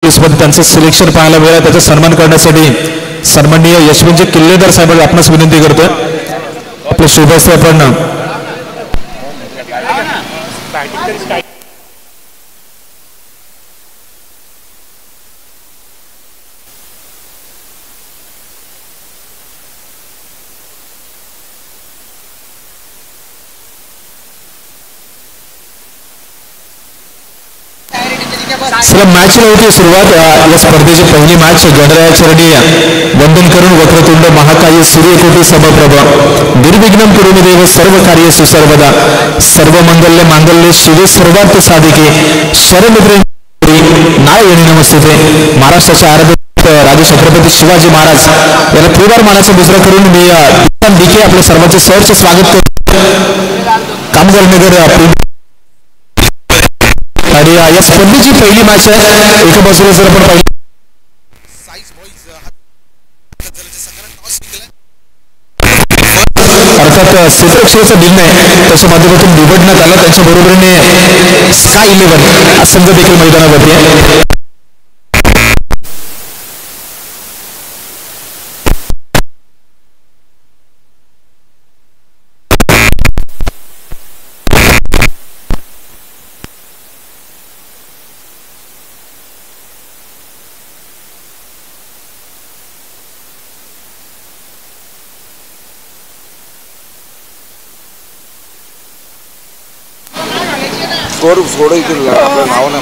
त्यांचं सिलेक्शन पाहायला मिळालं, त्याचा सन्मान करण्यासाठी सन्माननीय यशवंत किल्लेदार साहेब आपणास विनंती करतोय. आपले शुभेच्छा आपण मॅचला होती सुरुवात. या स्पर्धेची पहिली मॅच गणरायाचरणी वंदन करून वक्रतुंड महाकाय सूर्यकोटी समप्रभ निर्विघ्नं कुरुमे देव सर्व कार्य सुसर्वदा सर्व मंगल्य मांगल्य शिवे सर्वार्थ साधिके शरणपुरी नारायणी नमस्ते. महाराष्ट्राच्या आराध्य राजे छत्रपती शिवाजी महाराज याला त्रिवार मानाचा मुजरा करून मी डीके आपल्या सर्वांचे सहर्ष स्वागत करतो. कामगार नगर आणि या स्पर्धेची पहिली मॅच आहे. एका बाजूला जर आपण पाहिलं अर्थात क्षेत्ररक्षणाचा निर्णय त्याच्या माध्यमातून निवडण्यात आला. त्यांच्या बरोबरीने स्काय 11 हा संघ देखील मैदानावरती आहे.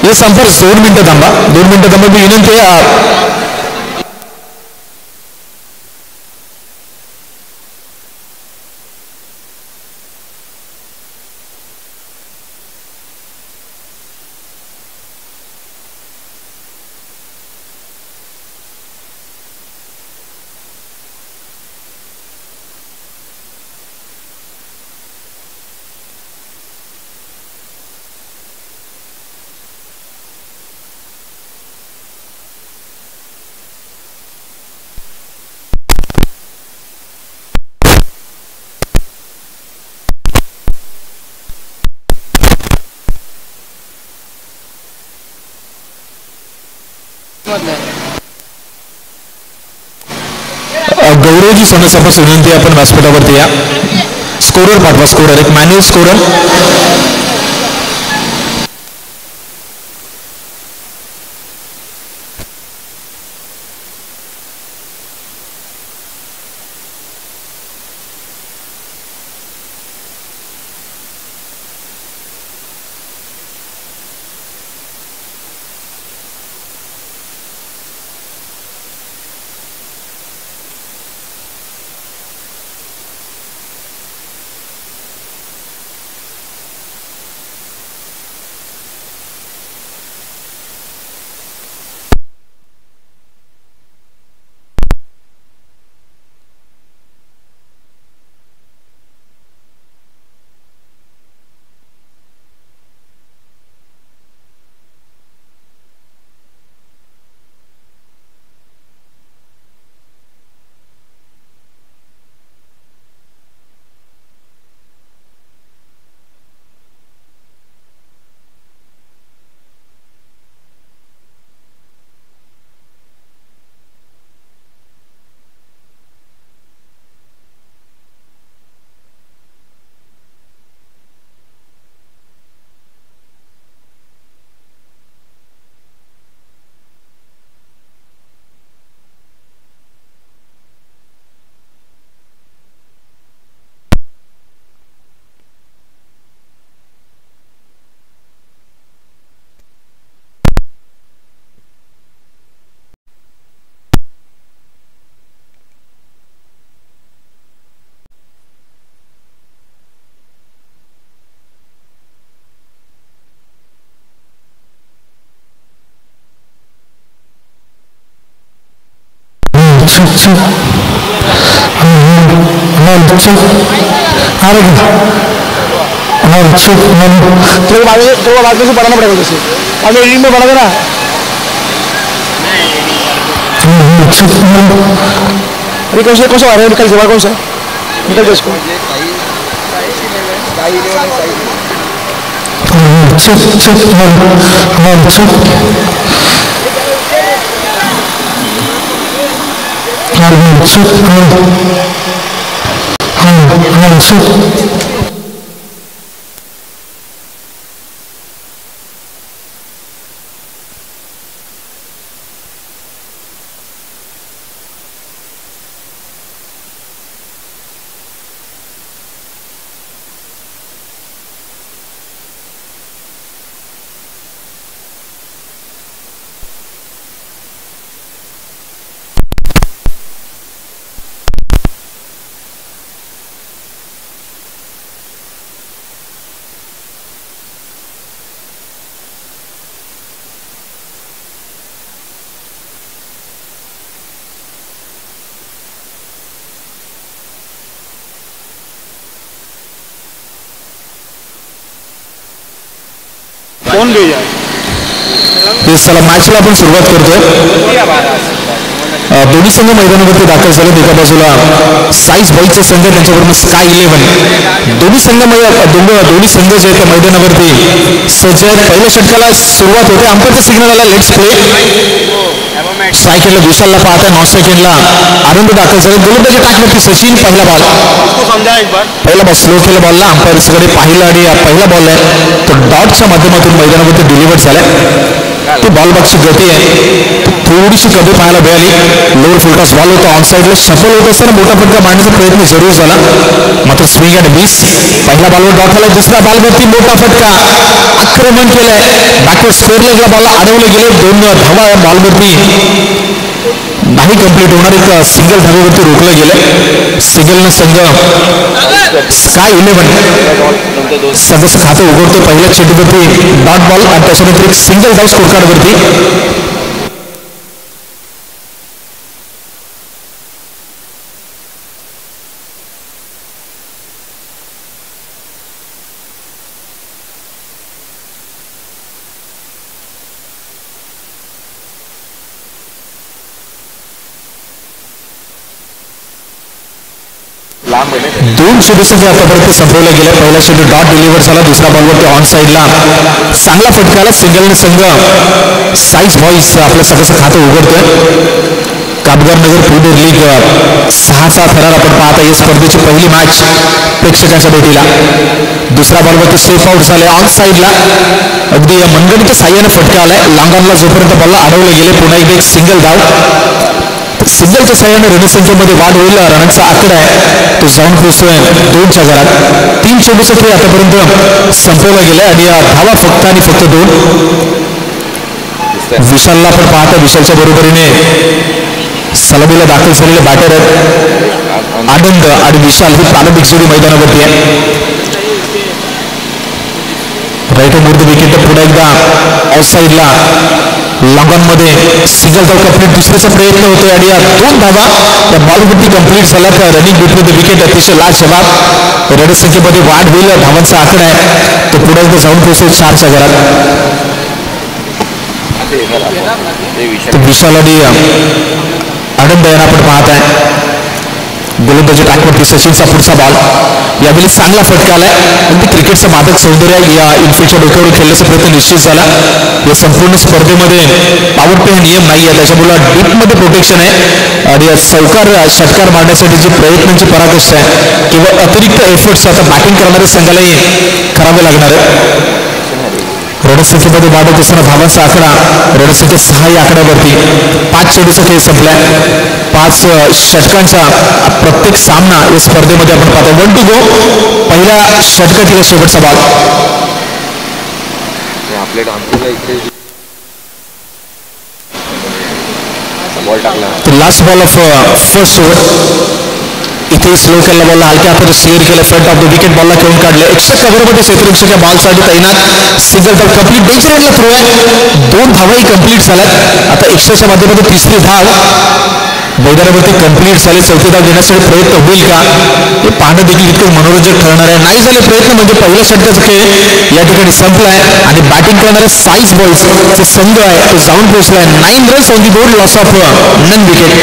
हे संपर्क 2 मिनिटं थांबा. मी विनंती गौरवजी सोनसापास विनंती आपण व्यासपीठावरती या. स्कोरर पाठवा. स्कोरर एक मॅन्युअल स्कोरर. बढ़ाना पड़ेगा जैसे अगर एडिटिंग में बढ़ा ना अरे कौन सा आ रहा है निकल जवा कौन सा निकल जाए इसको कौन भेजा ते चला मॅचला आपण सुरुवात करतोय. दोन्ही संघ मैदानावरती दाखल झाले. एका बाजूला साईज बॉईजचा संघ, त्यांच्याबरोबर स्काय 11. दोन्ही संघ दोन्ही संघ जे आहेत मैदानावरती सज्ज आहेत. पहिल्या षटकाला सुरुवात होते. अंपायरचा सिग्नल आला, लेट्स प्ले. स्ट्राईक एंडला विशालला पाहताय, नॉन स्ट्राईक एंडला आनंद दाखल झाले. गोलंदाजी टाकवरती सचिन. पहिला बॉल स्लो केला बॉलला, अंपायर्सकडे पाहिलं आणि पहिला बॉल आहे तो डॉटच्या माध्यमातून मैदानावरती डिलिव्हर झालाय. ती बॉल बॉक्सची गती आहे थोडीशी कमी पाहायला मिळाली. लोअर फुलटॉस बॉल होता, ऑन साईडला शफल होत असताना मोठा फटका मारण्याचा प्रयत्न जरूर झाला, मात्र स्विंग अँड मिस. पहिला बॉलवर डॉट आला. दुसऱ्या बॉलवरती मोठा फटका, आक्रमण केलंय. बॅकवर्ड स्क्वेअर लेगला बॉलला अडवले गेले. 2 धावा बॉलवरती नाही कंप्लीट होणार. एक सिंगल धावेवरती रोखलं गेलं. सिंगलनं संघ स्काय 11 संघाचं खातं उघडतो. पहिल्या चेंडूवरती डॉट बॉल आणि त्याच्यानंतर एक सिंगल धाव स्कोर कार्डवरती. दोन चेंडूसाठी आतापर्यंत संपवलं गेलं. पहिला चेंडू डॉट डिलिव्हर झाला. दुसऱ्या बॉलवरती ऑन साईडला चांगला फटका आला. सिंगलने संघ साईज बॉईज आपल्या संघाचं खातं उघडतोय. कामगार नगर प्रीमियर लीग 6चा थरार आपण पाहता. या स्पर्धेची पहिली मॅच प्रेक्षकाच्या भेटीला. दुसऱ्या बॉलवरती सेफ आउट झाले. ऑन साईडला अगदी मनगणीच्या साह्याने फटका आलाय. लांगांना जोपर्यंत बॉलला अडवले गेले. पुन्हा एकदा एक सिंगल धाव. सिंगलच्या साह्याने रणसंख्येमध्ये वाढ होईल. रनांचा आकडा आहे तो जाऊन पोहोचतोय 2च्या घरात. 3 चेंडूचा खेळ आतापर्यंत संपवला गेला आणि धावा फक्त आणि फक्त 2. विशालला आपण पाहता. विशालच्या बरोबरीने सलामीला दाखल झालेले बॅटर आहेत आनंद आणि विशाल. ही प्रारंभिक जोडी मैदानावरती आहे. राईट मूर्ती विकेट. पुन्हा एकदा आउटसाईडला लॉंगॉनमध्ये सिंगल धाव कंप्लीट. दुसऱ्याचा प्रयत्न होतोय आणि 2 धावा या बॉलवरती कंप्लीट झाल्या. तर रनिंग बिटवीन द विकेट अतिशय लाजवाब. रणसंख्येमध्ये वाढ होईल. धावांचा आकडा आहे तो पुढे एकदा जाऊन पोहोचेल 4च्या घरात. विशाल आणि आनंद यांना आपण पाहत आहे. गोलंदाजी ट्रॅकवरती सचिनचा पुढचा बॉल. यावेळी चांगला फटका आलाय. अगदी क्रिकेटचं मादक सौंदर्य या इनफिल्डच्या डोक्यावर खेळण्याचा प्रयत्न निश्चित झाला. या संपूर्ण स्पर्धेमध्ये पॉवर प्ले नियम नाही आहे, त्याच्यामुळे डीपमध्ये प्रोटेक्शन आहे आणि चौकार षटकार मारण्यासाठी जी प्रयत्नांची पराकाष्ठा आहे किंवा अतिरिक्त एफर्ट्स आता बॅटिंग करणाऱ्या संघालाही करावे लागणार आहे. रणसंख्येमध्ये वाढ होत असताना धावांचा आकडा रणसंख्या 6 या आकड्यावरती. 5 चेंडूचा खेळ संपलाय. 5 षटकांचा प्रत्येक सामना या स्पर्धेमध्ये आपण पाहतो. 1 to go. पहिल्या षटकातील शेवटचा ball. Last ball of first over. इथे स्लो केला बॉलला हलक्या हाताने स्लिअर केलं. फ्रंट ऑफ द विकेट बॉलला खेळून काढले. एक्स्ट्रा कव्हरमध्ये क्षेत्ररक्षक बॉलसाठी तैनात. सिंगल धाव कंप्लीट. डेंजर एंडला थ्रो आहे. 2 धावाही कंप्लीट झाल्यात. आता एक्स्ट्राच्या माध्यमातून 3री धाव मैदानावरती कंप्लीट झाले. 4थी धाव घेण्यासाठी प्रयत्न होईल का हे पाहणं देखील इतकं मनोरंजक ठरणार आहे. नाही झाले प्रयत्न म्हणजे पहिल्या षटकाचा खेळ या ठिकाणी संपलाय आणि बॅटिंग करणारे साईज बॉईजचा संघ आहे तो जाऊन पोहोचलाय. 9 runs on the board. Loss of none wicket.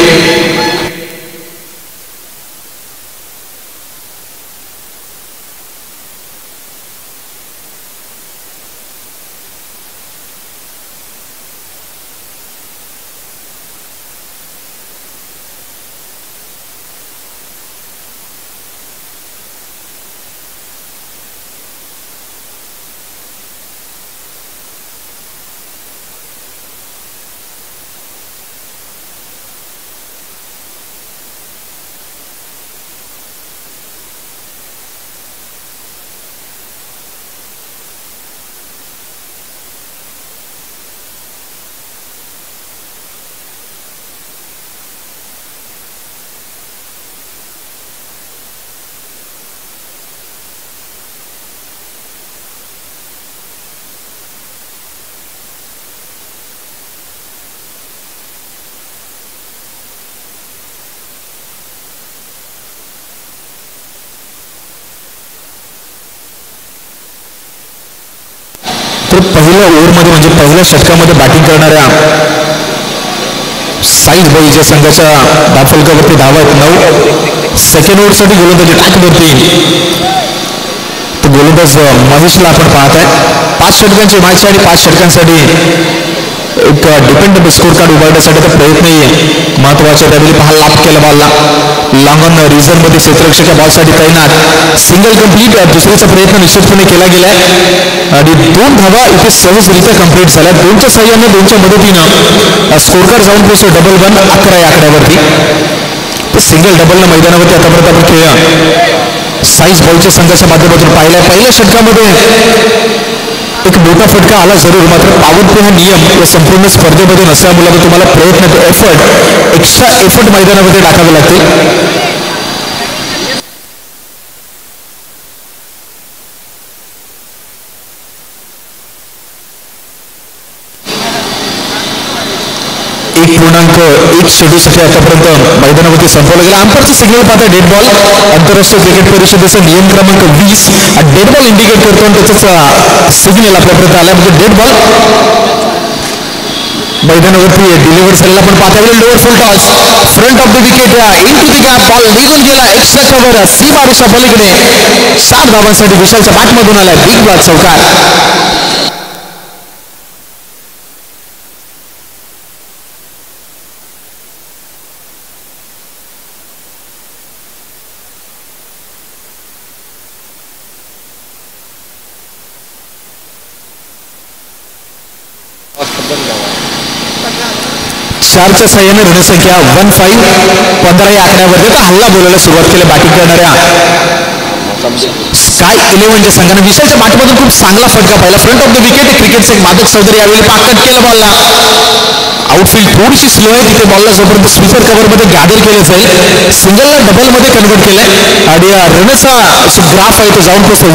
तर पहिल्या ओव्हरमध्ये म्हणजे पहिल्या षटकामध्ये बॅटिंग करणाऱ्या साईज बळीच्या संघाच्या धाफलकावरती धावा आहेत 9. सेकंड ओव्हरसाठी गोलंदाजी टाकवरती तर गोलंदाज महेशला आपण पाहत आहे. 5 षटकांची मॅच आणि 5 षटकांसाठी एक डिपेंडेबल स्कोर कार्ड उभारण्यासाठी तर प्रयत्नही महत्वाचे. त्यावेळी पहा लाभ केला बॉलला लॉंग ऑन रिझनमध्ये क्षेत्ररक्षक बॉलसाठी तैनात. Single complete. दुसऱ्याचा प्रयत्न निश्चितपणे केला गेलाय आणि 2 धावा इथे सहजरित्या कंप्लीट झाल्या. 2च्या सहाय्याने 2च्या मदतीनं स्कोर कार्ड जाऊन पोहोचतो डबल 1 11 या आकड्यावरती. तर सिंगल डबलनं मैदानावरती आतापर्यंत आपण खेळूया साईज बॉलच्या संघाच्या माध्यमातून पाहिलाय. पहिल्या षटकामध्ये एक मोठा फटका आला जरूर, मात्र पॉवर प्ले हा नियम या संपूर्ण स्पर्धेमध्ये नसल्यामुळे तुम्हाला प्रयत्न एक्स्ट्रा एफर्ट मैदानामध्ये टाकावे लागतील. एक षटूसाठी आतापर्यंत मैदानावरती संपवलं गेलं. अंपायरचं सिग्नल पाहता डेड बॉल. आंतरराष्ट्रीय क्रिकेट परिषदेचा नियम क्रमांक 20 डेड बॉल इंडिकेट करतो आणि त्याचाच सिग्नल आपल्यापर्यंत आला म्हणजे डेड बॉल मैदानावरती डिलिव्हर झालेला आपण पाहता येईल. Lower full toss front of the wicket into the gap ball निघून गेला. एक्स्ट्रा कव्हर सीमारेषा पलीकडे 7 धावांसाठी विशालच्या बॅटमधून आलाय बिग बॉल चौकार. चारच्या सहाय्याने ऋणसंख्या 15 या आकड्यावरती तर हल्ला बोलायला सुरुवात केली बॅटिंग करणाऱ्या स्काय 11च्या संघाने. विशालच्या बॅटमधून खूप चांगला फटका पाहिला. फ्रंट ऑफ द विकेट क्रिकेटचे मादक चौधरी यावेळी पाकट केलं बॉलला. आउटफील्ड थोडीशी स्लो आहे तिथे बॉलला जोपर्यंत स्वीपर कव्हरमध्ये गॅदर केलं जाईल. सिंगलला डबलमध्ये कन्वर्ट केलंय आणि रनचा ग्राफ आहे तो जाऊन पोहोचतो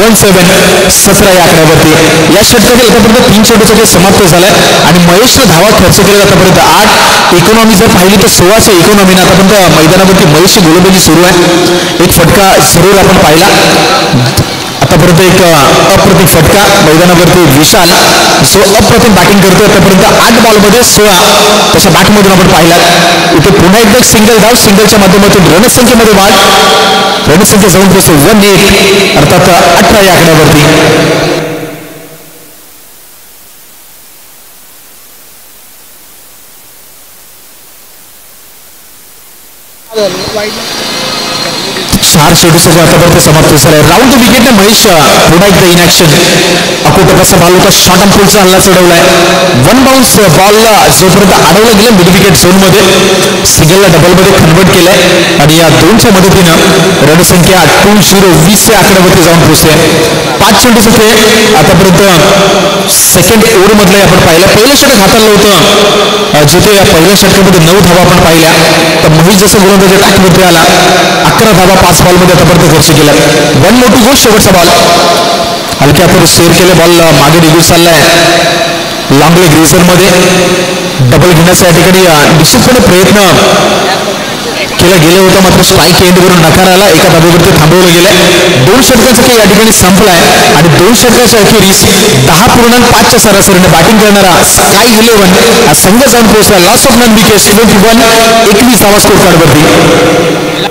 17 या आकड्यावरती. या षटकातील आतापर्यंत 3 षटकाचे समाप्त झालाय आणि महेशने धावा खर्च केले आतापर्यंत 8. इकॉनॉमी जर पाहिली तर 16च्या इकॉनॉमीने आतापर्यंत मैदानावरती महेशची गोलंदाजी सुरू आहे. एक फटका जरूर आपण पाहिला आतापर्यंत. एक अप्रतिम फटका मैदानावरती विशाल जो अप्रतिम बॅटिंग करतो. आतापर्यंत 8 बॉलमध्ये 16 त्याच्या बॅटमधून आपण पाहिला. इथे पुन्हा एकदा एक सिंगल धाव. सिंगलच्या माध्यमातून रणसंख्येमध्ये वाढ. रणसंख्या जाऊन पोहोचतो 18 अर्थात 18 या आकड्यावरती. चार षटकांसाठी आतापर्यंत समाप्त झालाय. राऊंड द विकेटने महेश पुन्हा एकदा इन ऍक्शन. अकोट कसा बॉल होता शॉर्ट ऑन पुलचा हल्ला चढवलाय. 1 बाउन्स बॉलला जोपर्यंत अडवलं गेलं मिड विकेट झोनमध्ये सिंगलला डबलमध्ये कन्वर्ट केलंय आणि या 2च्या मदतीनं रणसंख्या 20 या आकड्यावरती जाऊन पोहोचते. 5 चेंडूचा खेळ आतापर्यंत सेकंड ओव्हरमधलं आपण पाहिलं. पहिलं षटक हाताळलं होतं जिथे या पहिल्या षटकामध्ये 9 धावा आपण पाहिल्या. तर महेश जसं गोलंदाजी टाकवरती आला 11 धावा 5 बॉलमध्ये आतापर्यंत खर्च केला. 1 मोठी गोष्ट शेवटचा बॉल हलक्या हाताने शेअर केले. बॉल मागे निघून चाललाय लॉंग लेग रिझनमध्ये. डबल घेण्याचा या ठिकाणी निश्चितपणे प्रयत्न केला गेला होता मात्र स्ट्राईक एंडवरून नकार आला. एका धाब्यावरती थांबवलं गेलंय. 2 षटकाचा खेळ या ठिकाणी संपलाय आणि 2 षटकाच्या अखेरीस 10.5च्या सरासरीने बॅटिंग करणारा स्काय 11 संघ जाऊन पोहोचला. लॉस ऑफ नन विकेट 21 धावा स्कोर कार्डवरती.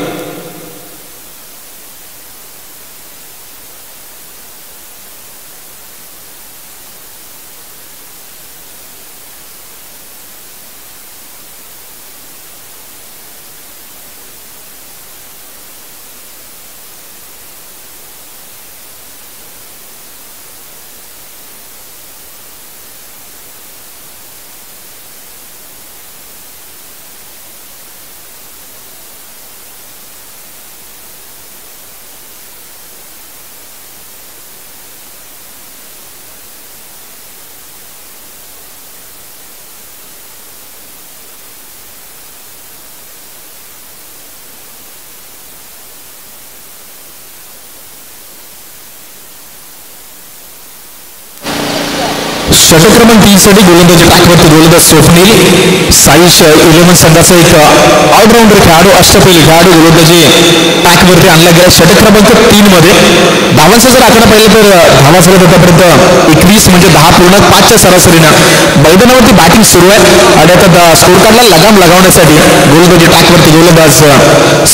षटक क्रमांक 3 साठी गोलंदाजी टाकवरती गोलंदाज स्वप्नील. साईश 11 संघाचा एक ऑलराऊंडर खेळाडू, अष्टपैलू खेळाडू गोलंदाजी टाकवरती आणला गेला षटक क्रमांक 3 मध्ये. धावांचा जर आकडा पाहिला तर धावा झाल्यात आतापर्यंत 21 म्हणजे 10.5च्या सरासरीनं मैदानावरती बॅटिंग सुरू आहे. आणि आता स्कोर कार्डला लगाम लगावण्यासाठी गोलंदाजी टाकवरती गोलंदाज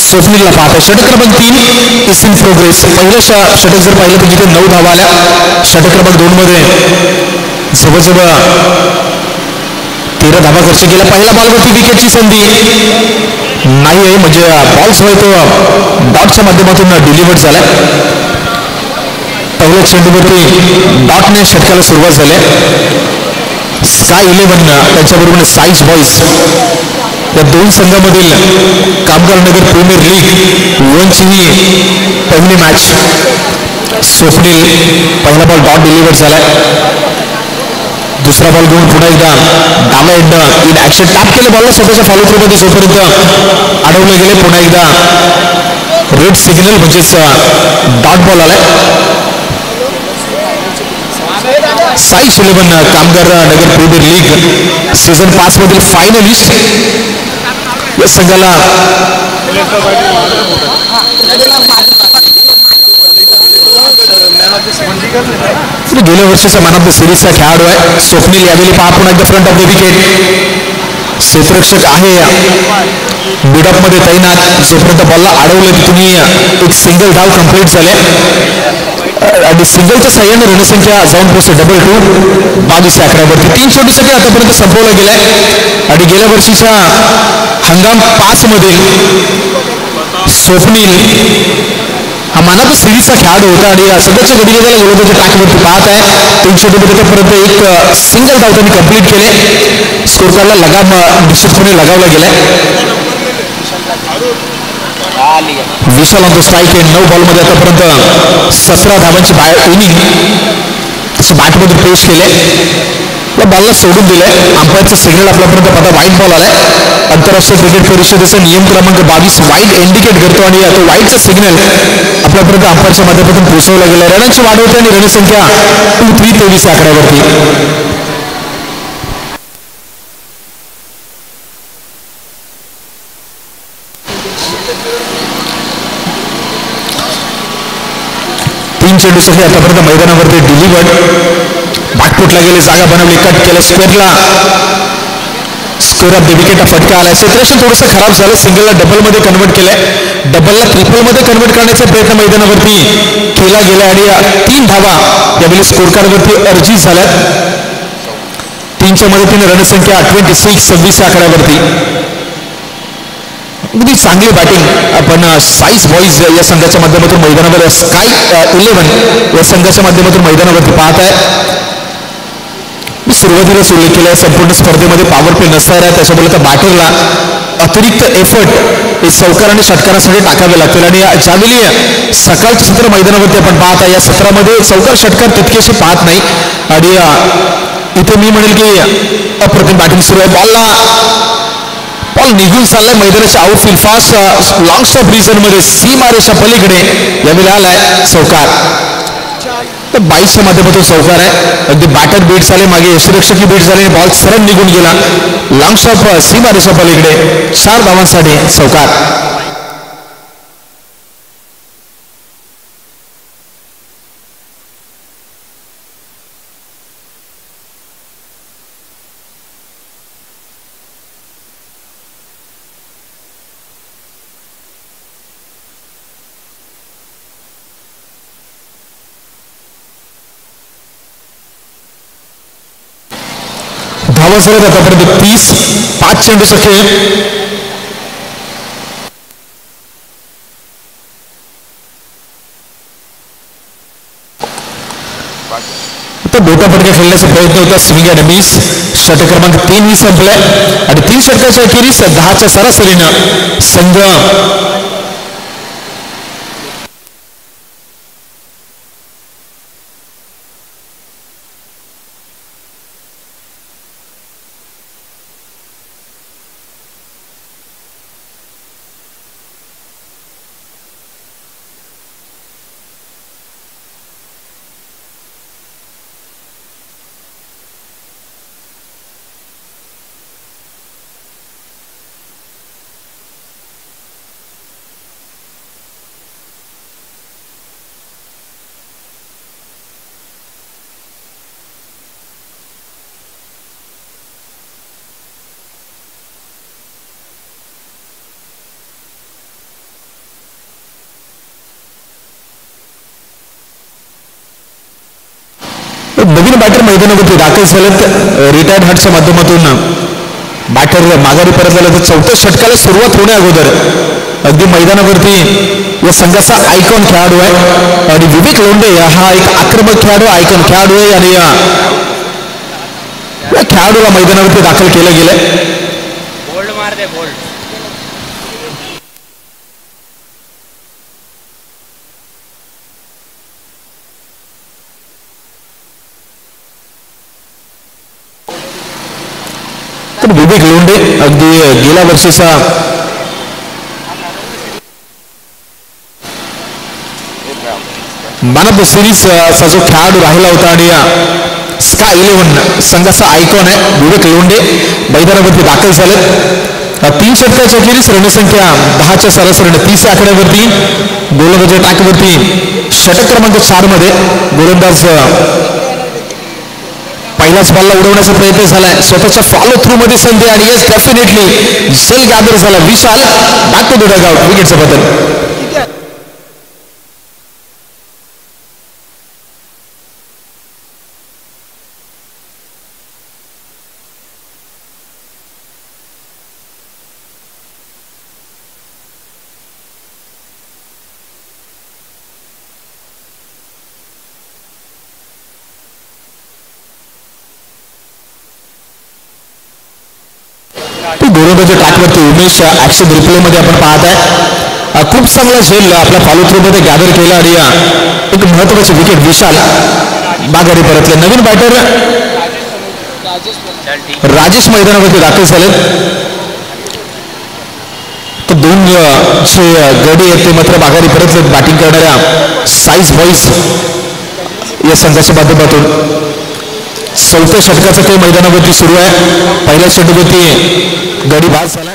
स्वप्नीलला पाहत. षटक क्रमांक 3 इज इन प्रोग्रेस. पहिलं षटक जर पाहिलं तर जिथे 9 धावा आल्या. षटक क्रमांक 2 मध्ये जवळजवळ 13 धावा खर्च केल्या. पहिल्या बॉलवरती विकेटची संधी नाही आहे, म्हणजे बॉल जो आहे तो डॉटच्या माध्यमातून डिलिव्हर्ड झालाय. पहिल्या चेंडूवरती डॉटने षटकाला सुरुवात झाली. स्काय 11 त्यांच्याबरोबर साईज बॉईज या दोन संघामधील कामगार नगर प्रीमियर लीग 1ची ही पहिली मॅच. स्वप्नील पहिला बॉल डॉट डिलिव्हर झालाय. दुसरा बॉल घेऊन पुन्हा एकदा डाव्या एंड इन ऍक्शन टॅप केले. बॉलला स्वतःच्या फॉलो थ्रू मध्ये जोपर्यंत अडवले गेले पुन्हा एकदा रेड सिग्नल म्हणजेच डॉट बॉल आलाय. साई 11 कामगार नगर प्रीमियर लीग सीझन 5 मधील फायनलिस्ट या संघाला गेल्या वर्षीचा मॅन ऑफ द सिरीजचा खेळाडू आहे स्वप्नील. यावेळी पहा पुन्हा एकदा फ्रंट ऑफ द विकेट. क्षेत्ररक्षक आहे मिडअप मध्ये तैनात. जोपर्यंत बॉलला अडवलं तिथून एक सिंगल धाव कंप्लीट झाले आणि सिंगलच्या साह्याने रणसंख्या जाऊन पोहोचते 2-2 22 अकरावरती. 3 चेंडूसाठी आतापर्यंत संपवला गेलाय. आणि गेल्या वर्षीच्या हंगाम 5 मधील स्वप्नील हा मॅन ऑफ द सिरीजचा खेळाडू होता आणि सध्याच्या घडीला त्याला गोलंदाजी टाकवरती पाहत आहे. 3 चेंडूपर्यंत एक सिंगल धाव त्यांनी कंप्लीट केले. स्कोर कार्डला लगाम निश्चितपणे लगावला गेलाय. विशाल ऑन द स्ट्राईक आहे. 9 बॉलमध्ये आतापर्यंत 17 धावांची इनिंग बॅटमधून पेश केले. या बॉलला सोडून दिलंय. अंपायरचं सिग्नल आपल्यापर्यंत आता वाईट बॉल आलाय. आंतरराष्ट्रीय क्रिकेट परिषदेचा नियम क्रमांक 22 वाईट इंडिकेट करतो आणि तो वाईटचा सिग्नल आपल्यापर्यंत अंपायरच्या माध्यमातून पोहोचवला गेला. रनांची वाढ होते आणि रणसंख्या 23 आकड्यावरती. चेंडूसाठी आतापर्यंत मैदानावरती डिलिव्हर्ड. बॅकफुटला गेले, जागा बनवली, कट केलं, स्क्वेअरला स्कोर ऑफ द विकेट फटका आलाय. सिच्युएशन थोडंसं खराब झालं. सिंगलला डबलमध्ये कन्वर्ट केलंय. डबलला ट्रिपलमध्ये कन्वर्ट करण्याचा प्रयत्न मैदानावरती केला गेला आणि 3 धावा यावेळी स्कोर कार्डवरती अर्जित झाल्यात. 3च्या मदतीने रणसंख्या 26 आकड्यावरती. अगदी चांगली बॅटिंग आपण साईज बॉईज या संघाच्या माध्यमातून मैदानावर स्काय 11 या संघाच्या माध्यमातून मैदानावरती पाहत आहे. मी सुरुवातीलाच उल्लेख केला संपूर्ण स्पर्धेमध्ये पॉवर प्ले नसणार आहे. त्याच्यामुळे त्या बॅटरला अतिरिक्त एफर्ट हे चौकार आणि षटकारासाठी टाकावे लागतील आणि ज्यावेळी सकाळच्या सत्र मैदानावरती आपण पाहत आहे या सत्रामध्ये चौकार षटकार तितकेसे पाहत नाही आणि इथे मी म्हणेल की अप्रतिम बॅटिंग सुरू आहे. बॉल निघून चाललाय मैदानाच्या outfield fast long stop reason मध्ये सीमारेषा पलीकडे यावेळी आलाय चौकार. तर 22च्या माध्यमातून चौकार आहे. अगदी बॅटर बीट झाले, मागे यष्टिरक्षकही बीट झाले, बॉल सरळ निघून गेला. लॉंग स्टॉप सीमारेषा पलीकडे 4 धावांसाठी चौकार. धावा झाल्यात आतापर्यंत 30. 5 चेंडूचा खेळ. बोटा फटका खेळण्याचा प्रयत्न होता. Swing and miss. षटक क्रमांक 3 ही संपलाय आणि 3 षटकाच्या अखेरीस 10च्या सरासरीनं संघ नवीन बॅटर मैदानावरती दाखल झालेत रिटायर्ड हार्टच्या माध्यमातून बॅटर माघारी परतलेला तर चौथ्या षटकाला सुरुवात होण्या अगोदर अगदी मैदानावरती या संघाचा आयकॉन खेळाडू आहे आणि विवेक लोंढे हा एक आक्रमक खेळाडू आयकॉन खेळाडू आहे आणि या खेळाडूला मैदानावरती दाखल केलं गेलंय. बोल्ड मार दे बोल्ड. तर विवेक लोंढे अगदी गेल्या वर्षीचा मॅन ऑफ द सिरीज चा जो खेळाडू राहिला होता आणि स्काय 11 संघाचा आयकॉन आहे विवेक लोंढे मैदानावरती दाखल झालेत. 3 षटकाच्या अखेरीस रणसंख्या 10च्या सरासरीने 30 या आकड्यावरती गोलंदाजी टाकवरती षटक क्रमांक 4 मध्ये गोलंदाज पहिलाच बॉलला उडवण्याचा प्रयत्न झालाय स्वतःच्या फॉलो थ्रू मध्ये संधी आणि येस डेफिनेटली सेल गॅदर झाला विशाल बॅक टू द डगआउट विकेटचा बदल. गोलंदाजी ट्रॅकवरती उमेश ऍक्शन रिप्ले मध्ये आपण पाहत आहे खूप चांगला झेल आपल्या फॉलो थ्रू मध्ये गॅदर केला आणि एक महत्वाची विकेट विशाल माघारी परतले. नवीन बॅटर राजेश मैदानावरती दाखल झाले तर 2 जे गडी आहेत ते मात्र माघारी परतले बॅटिंग करणाऱ्या साईज बॉईज या संघाच्या माध्यमातून. चौथ्या षटकाचा खेळ मैदानावरती सुरू आहे. पहिल्या षटकावरती गडी बाद झाला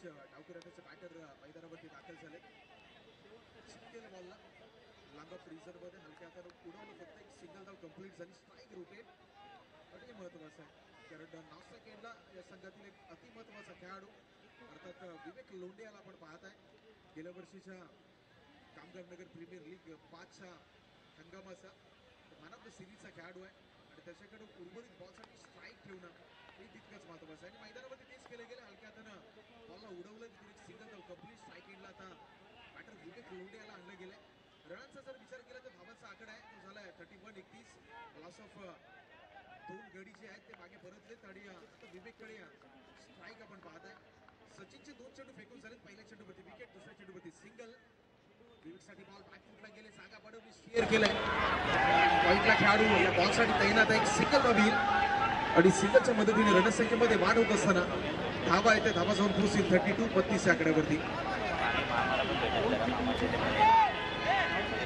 डावकऱ्याचे बॅटर मैदानावरती दाखल झाले. सिंगल बॉलला लांब फ्रीजर मध्ये हलक्या हाताने उडवलं फक्त एक सिंगल धाव कंप्लीट झाली. स्ट्राईक रोटेट अति महत्वाचं आहे कारण नाशिक एंडला या संघातील एक अति महत्वाचा खेळाडू अर्थात विवेक लोंढे याला आपण पाहत आहे. गेल्या वर्षीच्या कामगार नगर प्रीमियर लीग 5च्या हंगामाचा मॅन ऑफ द सिरीजचा खेळाडू आहे आणि त्याच्याकडे उर्वरित बॉलसाठी स्ट्राईक ठेवणं हे तितकंच महत्वाचं आहे. आणि मैदानावरती तेच केलं गेलं हलक्या हातानं बॉलला उडवलं तिथे सिंगल धाव कंप्लीट. स्ट्राईक एंडला आता बॅटर विवेक लोंढे याला आणलं गेलंय. रनांचा जर विचार केला तर धावांचा आकडा आहे तो झालाय 31-31. लॉस ऑफ 2 गडी जे आहेत ते मागे परतलेत आणि आता विवेककडे स्ट्राईक आपण पाहत आहे. सचिनचे 2 चेंडू फेकून झालेत. पहिल्या चेंडूवरती विकेट दुसऱ्या चेंडूवरती सिंगल. विवेकसाठी बॉल बॅकफुटला गेले जागा बडवली स्टीअर केलंय पॉईंटला खेळाडू या बॉलसाठी तैनात आहे. एक सिंगल धावील आणि सिंगलच्या मदतीने रणसंख्येमध्ये वाढ होत असताना धावा येते. धावा जाऊन पोहोचतील 32-32 या आकड्यावरती.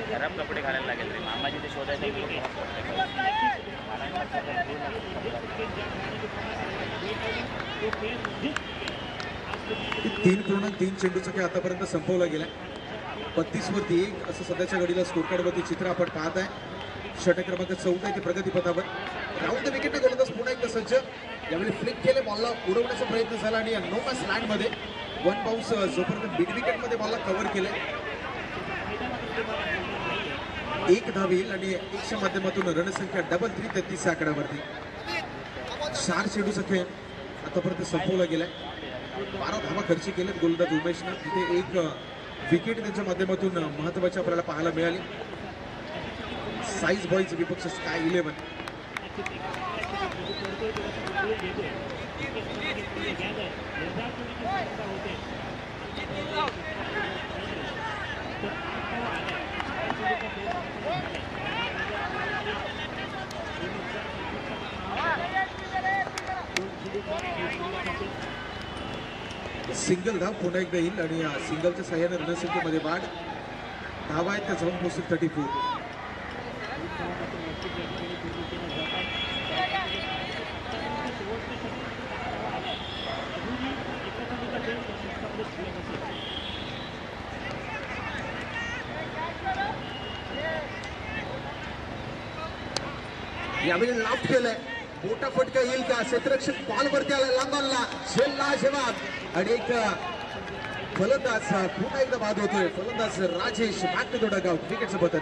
खराब कपडे घालायला लागेल रे मामाजी ते शोधायचं 3.3 चेंडूचा खेळ आतापर्यंत संपवला गेला. 32वरती 1 असं सध्याच्या घडीला स्कोर कार्डवरती चित्र आपण पाहत आहे. षटक क्रमांक 14 ते प्रगतीपथावर. राऊंड द विकेटने गोलंदाज पुन्हा एकदा सज्ज. यावेळी फ्लिक केले बॉलला उडवण्याचा प्रयत्न झाला आणि नो मॅच लँड मध्ये 1 बाउन्स जोपर्यंत मिड विकेट मध्ये बॉलला कव्हर केले. 1 धाव येईल आणि 1च्या माध्यमातून रणसंख्या डबल 33 आकड्यावरती. 4 चेंडूचा खेळ आतापर्यंत संपवला गेलाय. 12 धावा खर्च केलेत गोलंदाज उमेशनं. तिथे 1 विकेट त्यांच्या माध्यमातून महत्वाची आपल्याला पाहायला मिळाली. साईज बॉईज विपक्ष स्काय 11. सिंगल धाव पुन्हा एकदा येईल आणि सिंगलच्या सहाय्याने रणसंख्येमध्ये वाढ. धावा आहेत त्या जाऊन पोहोचतील 34. यावेळी लाफ्ट केलंय, मोठा फटका येईल का? क्षेत्ररक्षक बॉल वरती आला, लांबला झेलला जवाब आणि एक फलंदाज पुन्हा एकदा बाद होतोय. फलंदाज Rajesh back to the dugout. विकेटचं पतन.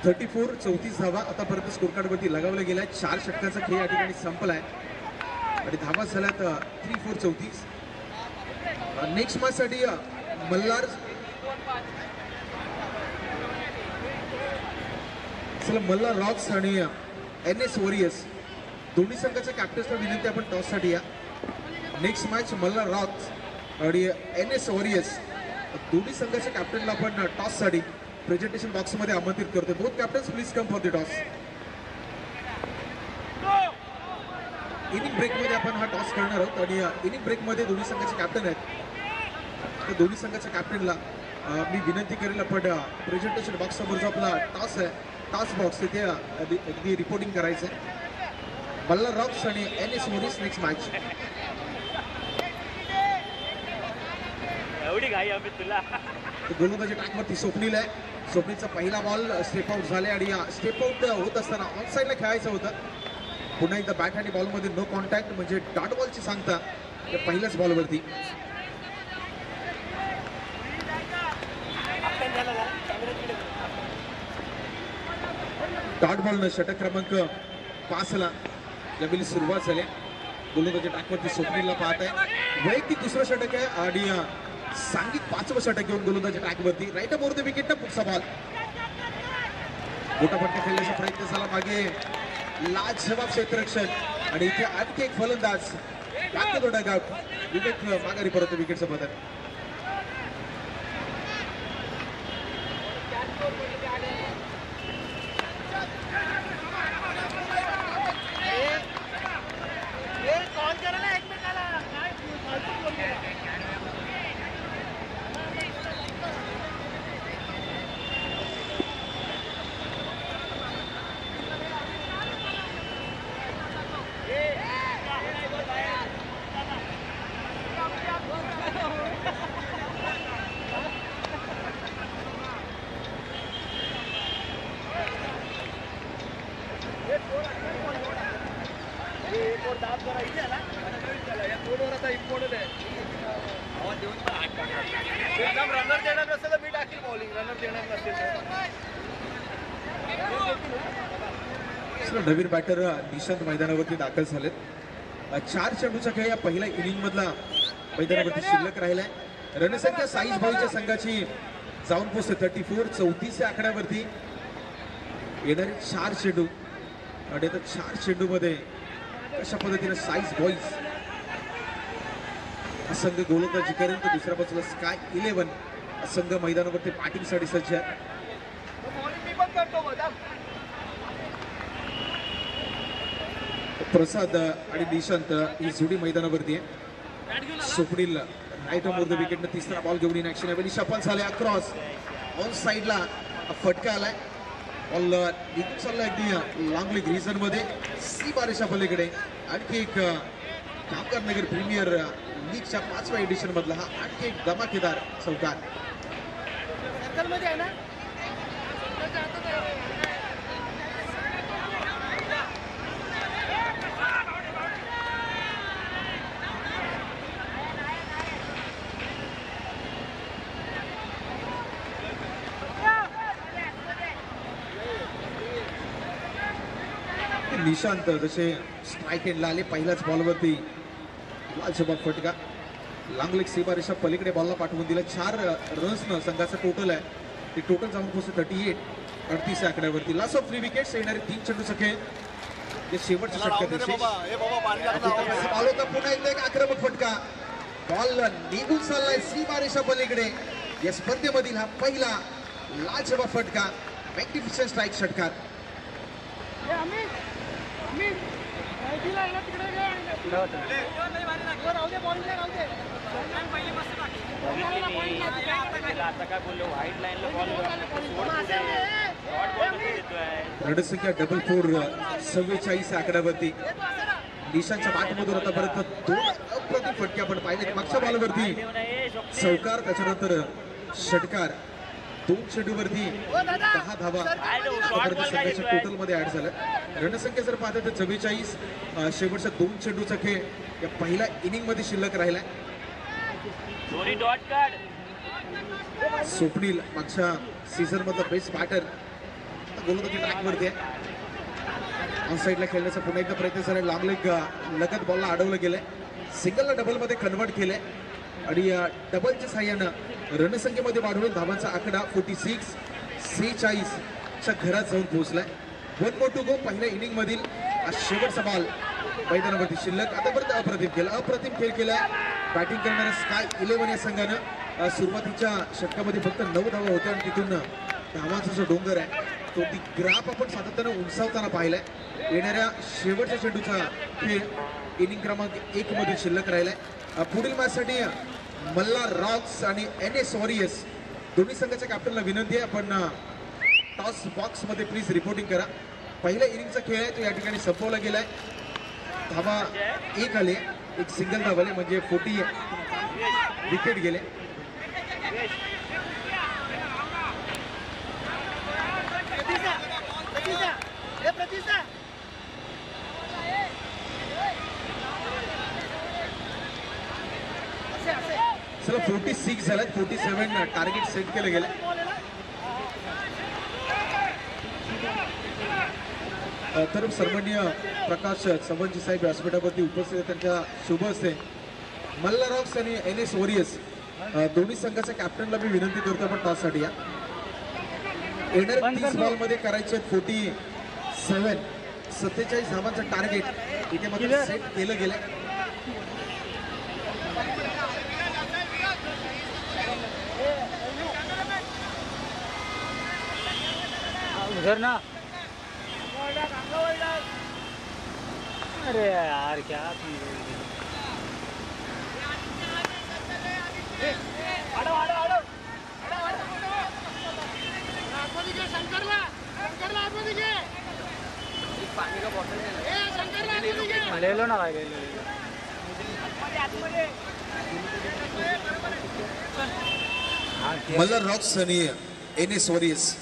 थर्टी 34 धावा आतापर्यंत स्कोर कार्ड वरती लगावला गेलाय. 4 षटकाचा खेळ या ठिकाणी संपलाय आणि धावा झाल्यात 34. नेक्स्ट मॅच साठी मल्हार मल्हार रॉक्स आणि NS वॉरियर्स दोन्ही संघाच्या कॅप्टन्सला विनंती आपण टॉस साठी या. नेक्स्ट मॅच मल्हार रॉक्स आणि NS वॉरियर्स दोन्ही संघाच्या कॅप्टनला आपण टॉस साठी प्रेझेंटेशन बॉक्स मध्ये आमंत्रित करतो. Both captains please come for the toss. Inning break मध्ये आपण हा टॉस करणार आहोत आणि इनिंग ब्रेक मध्ये दोन्ही संघाचे कॅप्टन आहेत. तर दोन्ही संघाच्या कॅप्टनला मी विनंती करेल आपण प्रेझेंटेशन बॉक्स समोर जो आपला टॉस आहे, टॉस बॉक्स तिथे अगदी रिपोर्टिंग करायचं आहे. मल्हार रॉक्स आणि NS वॉरियर्स नेक्स्ट मॅच. एवढी घाई आम्ही तुला. गोलंदाजी ट्रॅकवरती स्वप्नील आहे. स्वप्नीलचा पहिला बॉल स्टेप आउट झाले आणि स्टेप आउट होत असताना ऑन साईडला खेळायचं होतं. पुन्हा एकदा बॅट आणि बॉलमध्ये नो कॉन्टॅक्ट म्हणजे डॉट बॉलची सांगता या पहिल्याच बॉलवरती. डॉट बॉलनं षटक क्रमांक 5 ला यावेळी सुरुवात झाली. गोलंदाजी ट्रॅकवरती स्वप्नीलला पाहत आहे. वैयक्तिक दुसरं षटक आहे आणि सांघिक 5वं षटक घेऊन गोलंदाजी ट्रॅकवरती. Right up over the wicket पुढचा बॉल. मोठा फटका खेळण्याचा प्रयत्न झाला मागे. लाजवाब क्षेत्ररक्षण आणि इथे आणखी एक फलंदाज back to the dugout. Wicket माघारी परत विकेटचं बदल. नवीन बॅटर निशांत मैदानावरती दाखल झालेत. 4 चेंडूचा खेळ या पहिल्या इनिंग मधला मैदानावरती शिल्लक राहिलाय. रणसंख्या साईज भाईच्या संघाची जाऊन पोहोचते 34 या आकड्यावरती. येणारे 4 चेंडू आणि आता 4 चेंडू मध्ये कशा पद्धतीने साईज बॉईज हा संघ गोलंदाजी करेल तर दुसऱ्या बाजूला स्काय 11 संघ मैदानावरती बॅटिंगसाठी सज्ज आहे. प्रसाद आणि निशांत ही जोडी मैदानावरती आहे. Swapnil right over the wicket तिसरा बॉल घेऊन इन ऍक्शन आहे. शफल झाले अक्रॉस ऑन साईडला फटका आलाय. बॉल निघून चालला अगदी लॉंग लीग रिजन मध्ये सीमारेषा पलीकडे. आणखी एक कामगार नगर प्रीमियर लीगच्या 5व्या एडिशन मधला हा आणखी एक धमाकेदार चौकार. निशांत जसे स्ट्राईक एंडला आले पहिल्याच बॉलवरती लालशबाग फटका. लॉंग लेग सीमारेषा पलीकडे बॉलला पाठवून दिला. 4 रन्सनं संघाचं टोटल आहे. ते टोटल जाऊन पोहोचते 38 आकड्यावरती. Last of 3 wickets. येणारे 3 चेंडूचा खेळ जे शेवटच्या षटकात बॉल होता. पुन्हा एकदा एक आक्रमक फटका. बॉल निघून चाललाय सीमारेषा पलीकडे. या स्पर्धेमधील हा पहिला लाजवाब फटका. मॅग्निफिशंट स्ट्राईक षटकार. आता काय बोललो व्हाईट लाईनला बॉल रणसंख्या 44-44 आकड्यावरती निशांच्या बॅटमधून आतापर्यंत 2 अप्रतिम फटके आपण पाहिले. मागच्या बॉलवरती चौकार, त्याच्यानंतर षटकार, 2 चेंडूवरती 10 धावा संघाच्या टोटल मध्ये ऍड झाल्या. रणसंख्या जर पाहता तर 44. शेवटच्या 2 चेंडूचा खेळ या पहिल्या इनिंग मध्ये शिल्लक राहिलाय. स्वप्नील मागच्या सीझन मधला बेस्ट बॅटर गोलंदाजी ट्रॅक वरती आहे. ऑन साईडला खेळण्याचा पुन्हा एकदा प्रयत्न झाला. लॉंग लेग लगत बॉलला अडवलं गेलंय. सिंगलला डबल मध्ये कन्वर्ट केलंय आणि या डबलच्या साह्यानं रणसंख्येमध्ये वाढवून धावांचा आकडा 46 च्या घरात जाऊन पोहोचलाय. 1 more to go. पहिल्या इनिंग मधील शेवटचा बॉल मैदानावरती शिल्लक. आतापर्यंत अप्रतिम खेळ केलाय बॅटिंग करणाऱ्या स्काय 11 या संघानं. सुरुवातीच्या षटकामध्ये फक्त 9 धावा होत्या आणि तिथून धावांचा जो डोंगर आहे तो ती ग्राफ आपण सातत्यानं उंचावताना पाहिलाय. येणाऱ्या शेवटच्या चेंडूचा खेळ इनिंग क्रमांक 1 मध्ये शिल्लक राहिलाय. पुढील मॅचसाठी मल्हार रॉक्स आणि NS वॉरियर्स दोन्ही संघाच्या कॅप्टनला विनंती आहे आपण टॉस बॉक्स मध्ये प्लीज रिपोर्टिंग करा. पहिल्या इनिंगचा खेळ आहे तो या ठिकाणी संपवला गेलाय. धावा 1 आले, एक सिंगल धाव आले म्हणजे 40 विकेट गेले. चला 46 झाल्यात. 47 टार्गेट सेट केलं गेलं. तर सन्माननीय प्रकाश चव्हाणजी साहेब व्यासपीठावरती उपस्थित आहेत. त्यांच्या शुभ हस्ते मल्हार रॉक्स आणि NS वॉरियर्स दोन्ही संघाच्या कॅप्टनला मी विनंती करतो आपण टॉससाठी या. येणाऱ्या 30 बॉलमध्ये करायचे 47 धावांचं टार्गेट इथे मात्र सेट केलं गेलंय. उधर ना. अरे यार क्या पानी का बॉटल ले लो ना भाई, ले लो. मल्हार रॉक्स आणि NS वॉरियर्स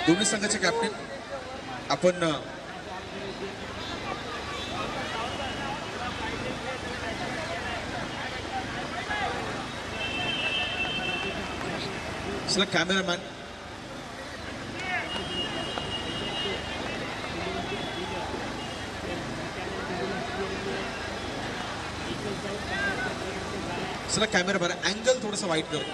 दोन्ही संघाचे कॅप्टन आपण कॅमेरामॅन कॅमेरामॅन अँगल थोडंसं वाईट करतो.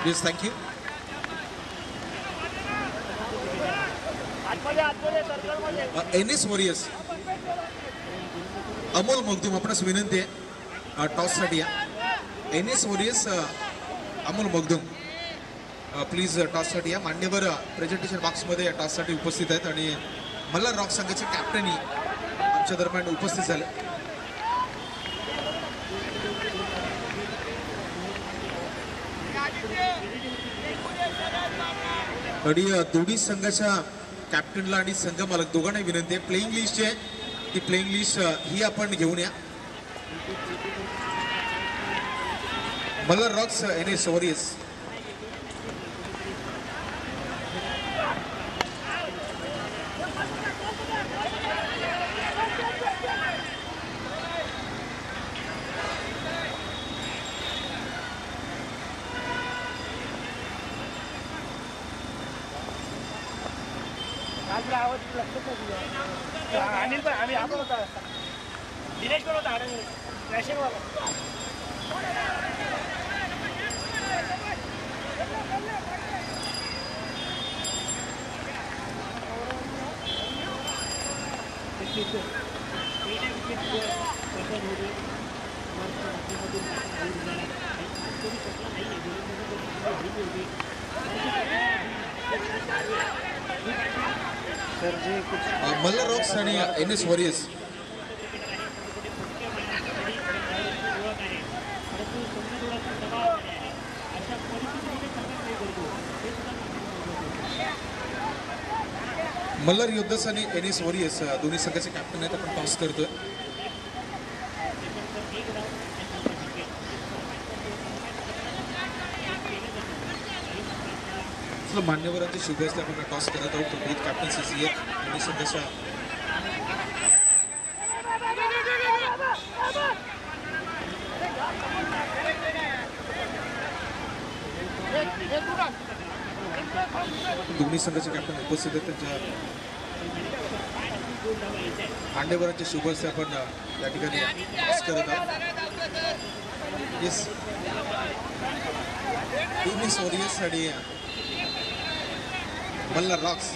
Yes, thank you. NS warriors Amol Magdum आपणास विनंती आहे टॉससाठी या. NS warriors Amol Magdum please टॉससाठी या. मान्यवर प्रेझेंटेशन बॉक्समध्ये टॉससाठी उपस्थित आहेत आणि मल्हार रॉक संघाचे कॅप्टनही आमच्या दरम्यान उपस्थित झाले. आणि दोन्ही संघाच्या कॅप्टनला आणि संघ मालक दोघांना विनंती आहे प्लेइंग लिस्ट जी आहे ती प्लेइंग लिस्ट ही आपण घेऊन या. Malhar Roxx NS warriors Anil पण आम्ही आपण होता दिनेश पण होता रॅशिंग वाला. मल्हार रॉक्स आणि NS वॉरियर्स मल्हार योद्धस आणि NS वॉरियर्स दोन्ही संघाचे कॅप्टन आहेत. आपण टॉस करतोय. मान्यवरांचे शुभ असते. आपण टॉस करत आहोत. बोथ कॅप्टन्सीज हियर दोन्ही संघाच्या दोन्ही संघाचे कॅप्टन उपस्थित आहेत. त्यांच्या मान्यवरांचे शुभ असते. आपण या ठिकाणी टॉस करत आहोत. येस NS वॉरियर्स आणि मल्हार रॉक्स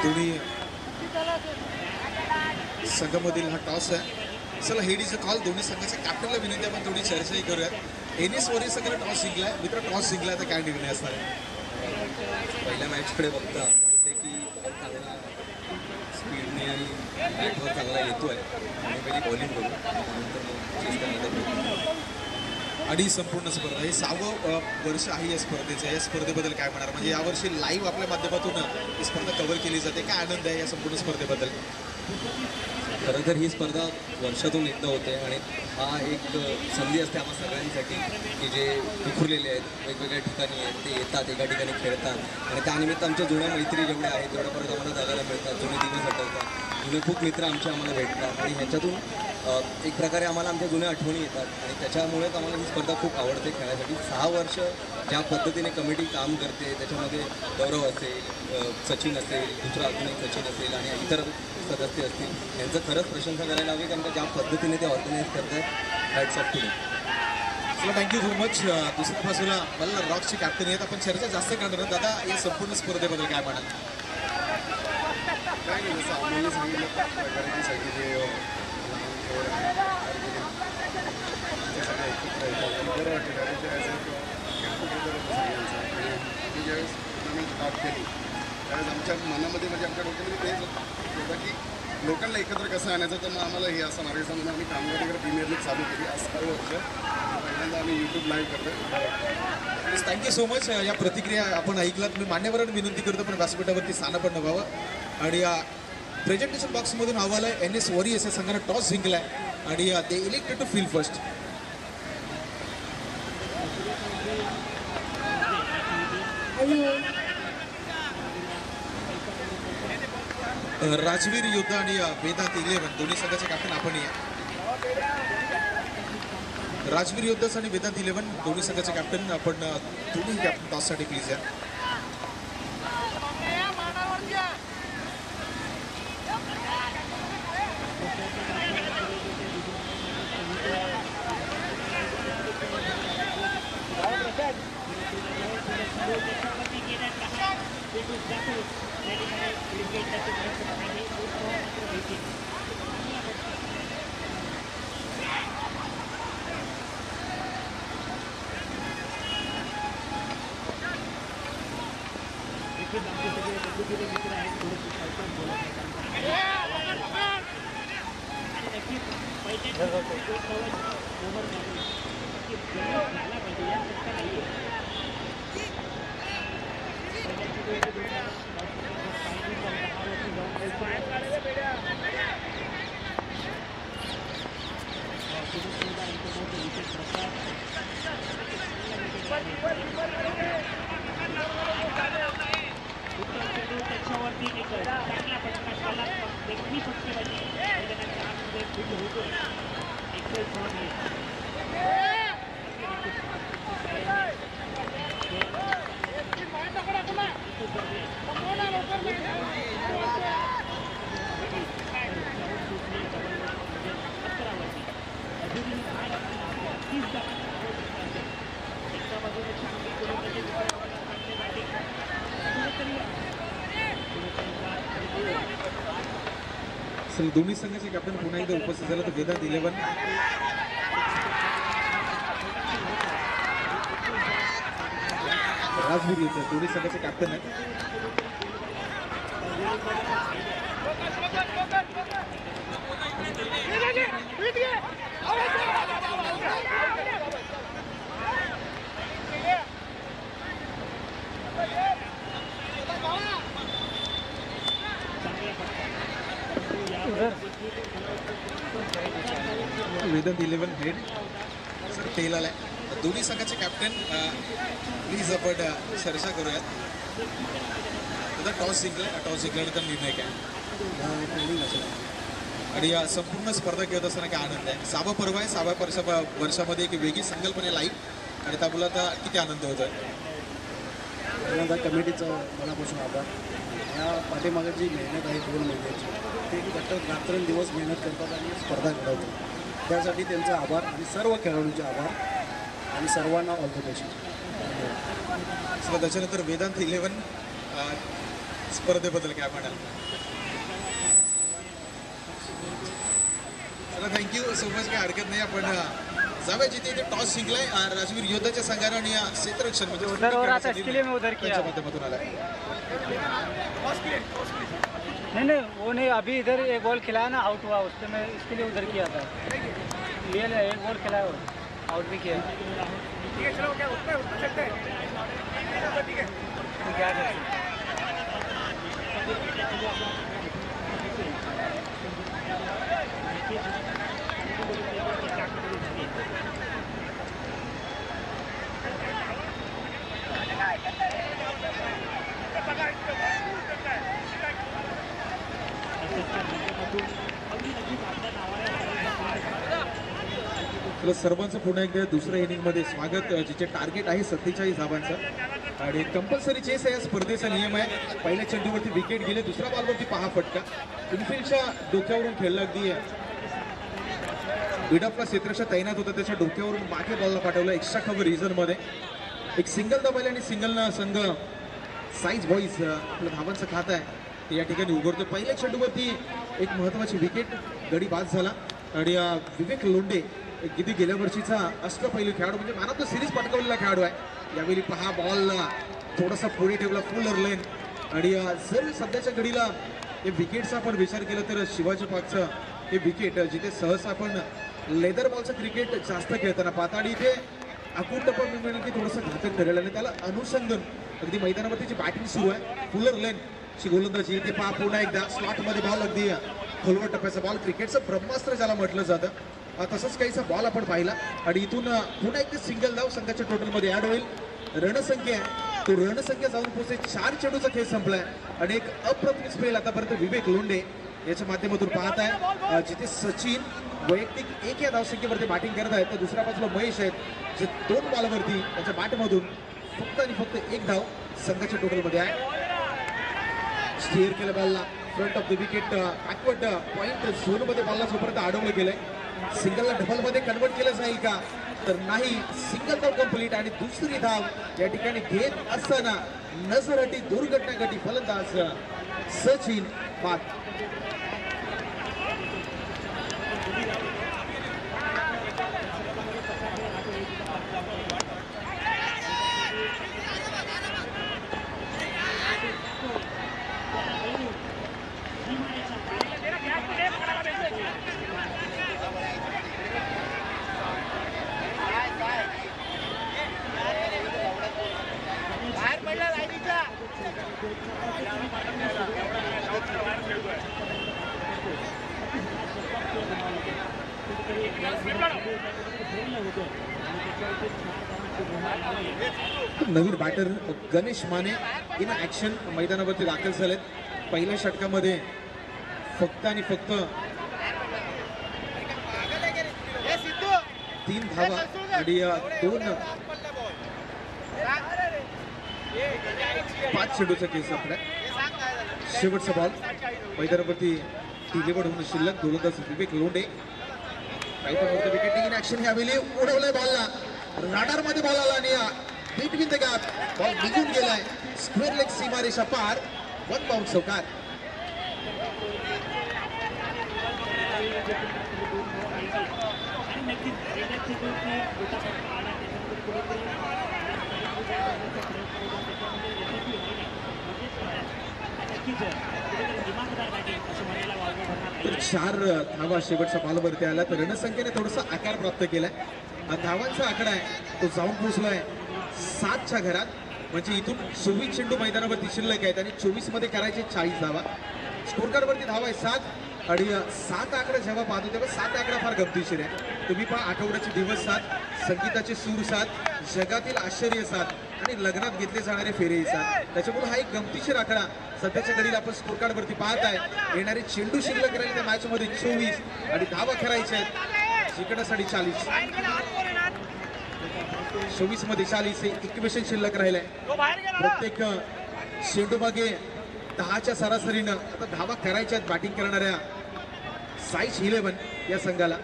दोन्ही संघामधील हा टॉस आहे. चला हेड इज अ कॉल. दोन्ही संघाच्या कॅप्टनला विनंती आपण थोडी चर्चाही करूयात. NS वॉरियर्स संघाला टॉस जिंकलाय. मित्र टॉस जिंकलाय तर काय निर्णय असणार आहे? पहिल्या मॅचकडे बघता वाटते की बॉल चांगला स्पीडने आणि बॅटवर चांगला येतो आहे आणि पहिली बॉलिंग करू त्यानंतर मग चेस करण्याचा प्रयत्न. आणि संपूर्ण स्पर्धा हे 6वं वर्ष आहे या स्पर्धेचं. या स्पर्धेबद्दल काय म्हणणार? म्हणजे यावर्षी लाईव्ह आपल्या माध्यमातून ही स्पर्धा कव्हर केली जाते. काय आनंद आहे या संपूर्ण स्पर्धेबद्दल? खरं तर ही स्पर्धा वर्षातून एकदा होते आणि हा एक संधी असते आम्हा सगळ्यांसाठी की जे विखुरलेले आहेत वेगवेगळ्या ठिकाणी आहेत ते येतात एका ठिकाणी खेळतात आणि त्यानिमित्त आमच्या जुन्या मैत्री जेवढ्या आहेत तेवढ्या परत आम्हाला जागायला मिळतात. जुने दिवस आठवतात. जुने खूप मित्र आमचे आम्हाला भेटतात आणि ह्याच्यातून एक प्रकारे आम्हाला आमच्या जुन्या आठवणी येतात आणि त्याच्यामुळेच आम्हाला ही स्पर्धा खूप आवडते खेळायसाठी. 6 वर्ष ज्या पद्धतीने कमिटी काम करते त्याच्यामध्ये गौरव असेल, सचिन असेल, दुसरा अजून एक सचिन असेल आणि इतर सदस्य असतील यांचं खरंच प्रशंसा करायला हवी कारण का ज्या पद्धतीने ते ऑर्गनाईज करतात hats off to them. So thank you so much. दुसऱ्या बाजूला मल्हार रॉक्सची कॅप्टन आहेत. आपण चर्चा जास्त करणार आहोत. दादा या संपूर्ण स्पर्धेबद्दल काय म्हणाल? काय नाही जसं आम्हाला सांगितलं प्रकारेसाठी जे बरं वाटतं कारण ते ॲज आणि मी ज्यावेळेस टुर्नामेंट स्टार्ट केली त्यावेळेस आमच्या मनामध्ये म्हणजे आमच्या डोक्यामध्ये तेच होतं की लोकांना एकत्र कसं आणायचं. तर मग आम्हाला हे असं मार्गदर्शन म्हणून आम्ही कामगार प्रीमियर लीग चालू केली. आज 6 वर्ष पहिल्यांदा आम्ही यूट्यूब लाईव्ह करतो. Thank you so much. या प्रतिक्रिया आपण ऐकलात. मी मान्यवरांना विनंती करतो पण व्यासपीठावरती स्थानपन्न व्हावं आणि प्रेझेंटेशन बॉक्समधून हवं आहे NS वॉरियर्स या संघाने टॉस जिंकलाय आणि ते elected to field first. Rajveer युद्ध आणि वेदांत 11 दोन्ही संघाचे कॅप्टन आपण या. राजवीर युद्धस आणि वेदांत 11 दोन्ही संघाचे कॅप्टन आपण दोन्ही कॅप्टन टॉससाठी प्लीज या. दोन्ही संघाचे कॅप्टन पुन्हा एकदा उपस्थित झाला तर वेदांत 11 राजवीर येतो दोन्ही संघाचे कॅप्टन आहेत. वेदांत 11 हेड सर टेल आलाय. दोन्ही संघाचे कॅप्टन प्लीज आपण चर्चा करूयात. टॉस जिंकल्यानंतर निर्णय काय आणि या संपूर्ण स्पर्धा खेळत असताना काय आनंद आहे. 6वा पर्व आहे. 6व्या वर्षामध्ये एक वेगळी संकल्पना लाईव्ह आणि त्यामुळे आता किती आनंद होत आहे. कमिटीचा मनापासून आभार. या पाठीमागे जी मेहनत आहे 2 महिन्याची ते सतत रात्रंदिवस मेहनत करतात आणि स्पर्धा घडवतात. त्यासाठी त्यांचा आभार आणि सर्व खेळाडूंचे आभार आणि सर्वांना ऑल द बेस्ट. त्याच्यानंतर वेदांत 11 स्पर्धेबद्दल काय म्हणाल. चला थँक्यू सो मच. काही हरकत नाही. आपण जाऊया जिथे इथे टॉस जिंकलाय राजवीर योद्धाच्या संघाने आणि क्षेत्ररक्षण म्हणजे माध्यमातून आलाय. नहीं वो नहीं, अभी इधर एक बॉल खिलाया ना, आउट हुआ उससे मैं इसके लिए उधर किया था. ये एक बॉल खिलाया और आउट भी किया. ठीक है चलो क्या उतना चलते हैं. ठीक है तो क्या करते हैं. सर्वांचं पुन्हा एकदा दुसऱ्या इनिंगमध्ये स्वागत. जिचे टार्गेट आहे 47 धावांचं आणि कंपल्सरी चेस आहे. या स्पर्धेचा नियम आहे. पहिल्या चेंडूवरती विकेट गेले, दुसऱ्या बॉलवरती 6 फटका. इन्फिल्डच्या डोक्यावरून खेळलं. अगदी बिडअपला क्षेत्ररक्षक तैनात होता, त्याच्या डोक्यावरून मागे बॉलला पाठवलं. एक्स्ट्रा कव्हर रिझनमध्ये एक सिंगल दबायला आणि सिंगलनं संघ साईज बॉईज आपलं धावांचं खातं आहे ते या ठिकाणी उघडतो. पहिल्या चेंडूवरती एक महत्त्वाची विकेट, गडी बाद झाला आणि विवेक लोंढे किती गेल्या वर्षीचा अष्टपैलू खेळाडू म्हणजे मॅन ऑफ द सिरीज पटकावलेला खेळाडू आहे. यावेळी 6 बॉल थोडासा पुढे ठेवला, फुल अर्लेन आणि जर सध्याच्या घडीला हे विकेटचा आपण विचार केला तर शिवाजी पाकचं हे विकेट जिथे सहसा आपण लेदर बॉलचं क्रिकेट जास्त खेळताना पाहता आणि इथे अकुट पण मिळेल की थोडंसं घातक ठरेल आणि त्याला अनुषंगन अगदी मैदानावरती जी बॅटिंग सुरू आहे, फुल अर्लेन ची गोलंदाजी इथे पहा. पुन्हा एकदा स्लॉटमध्ये बॉल, अगदी खोलवर टप्प्याचा बॉल, क्रिकेटचं ब्रह्मास्त्र ज्याला म्हटलं जातं तसंच काहीसा बॉल आपण पाहिला आणि इथून पुन्हा एक सिंगल धाव संघाच्या टोटलमध्ये ऍड होईल. रणसंख्या तो रणसंख्या जाऊन पोहोचते. 4 चेंडूचा खेळ संपलाय आणि एक अप्रतिम स्पेल आतापर्यंत विवेक लोंढे याच्या माध्यमातून पाहत आहे. जिथे सचिन वैयक्तिक 1 या धावसंख्येवरती बॅटिंग करत आहेत तर दुसऱ्या बाजूला महेश आहेत जे 2 बॉलवरती त्याच्या बॅटमधून फक्त आणि फक्त 1 धाव संघाच्या टोटलमध्ये आहे. स्टीअर केलं बॉलला front of the wicket, backward point झोनमध्ये बॉलला जोपर्यंत अडवलं गेलंय. सिंगलला डबलमध्ये कन्वर्ट केलं जाईल का तर नाही. सिंगल धाव कंप्लीट आणि दुसरी धाव या ठिकाणी घेत असताना नजरहटी दुर्घटना घटी फलंदाज सचिन बाद. नवीन batter Ganesh Mane in action मैदानावरती दाखल झालेत. पहिल्या षटकामध्ये फक्त आणि फक्त 3 धावा आणि 5 चेंडूचा केस आपल्या. शेवटचा बॉल मैदानावरती डिलिव्हर्ड होऊन शिल्लक. गोलंदाज विवेक लोंढे विकेट इन ऍक्शन यावेळी उडवलंय बॉलला. राडार मध्ये बॉल आला आणि बिटवीन द गॅप बॉल निघून गेलाय. स्क्वेअर लेग सीमारेषा पार. 1 बाउंड चौकार. तर 4 धावा शेवटच्या बॉलवरती आला तर रणसंख्येने थोडासा आकार प्राप्त केलाय. धावांचा आकडा आहे तो जाऊन पोहोचलाय 7च्या घरात. म्हणजे इथून 24 चेंडू मैदानावरती शिल्लक आहेत आणि 24 मध्ये करायचे 40 धावा. स्कोर कार्डवरती धावा आहे 7 आणि 7 आकडा जेव्हा पाहतो तेव्हा 7 आकडा फार गमतीशीर आहे. तुम्ही पहा आठवड्याचे दिवस 7, संगीताचे सूर 7, जगातील आश्चर्य 7 आणि लग्नात घेतले जाणारे फेरे 7. त्याच्यामुळे हा एक गमतीशीर आकडा सध्याच्या घडीला आपण स्कोर कार्डवरती पाहत आहे. येणारे चेंडू शिल्लक राहील त्या मॅच मध्ये 24 आणि धावा करायच्या आहेत जिंकण्यासाठी 40. 24 मध्ये 40 हे इक्वेशन शिल्लक राहिलंय. प्रत्येक चेंडू मागे 10च्या सरासरीनं आता धावा करायच्या आहेत बॅटिंग करणाऱ्या साईज 11 या संघाला.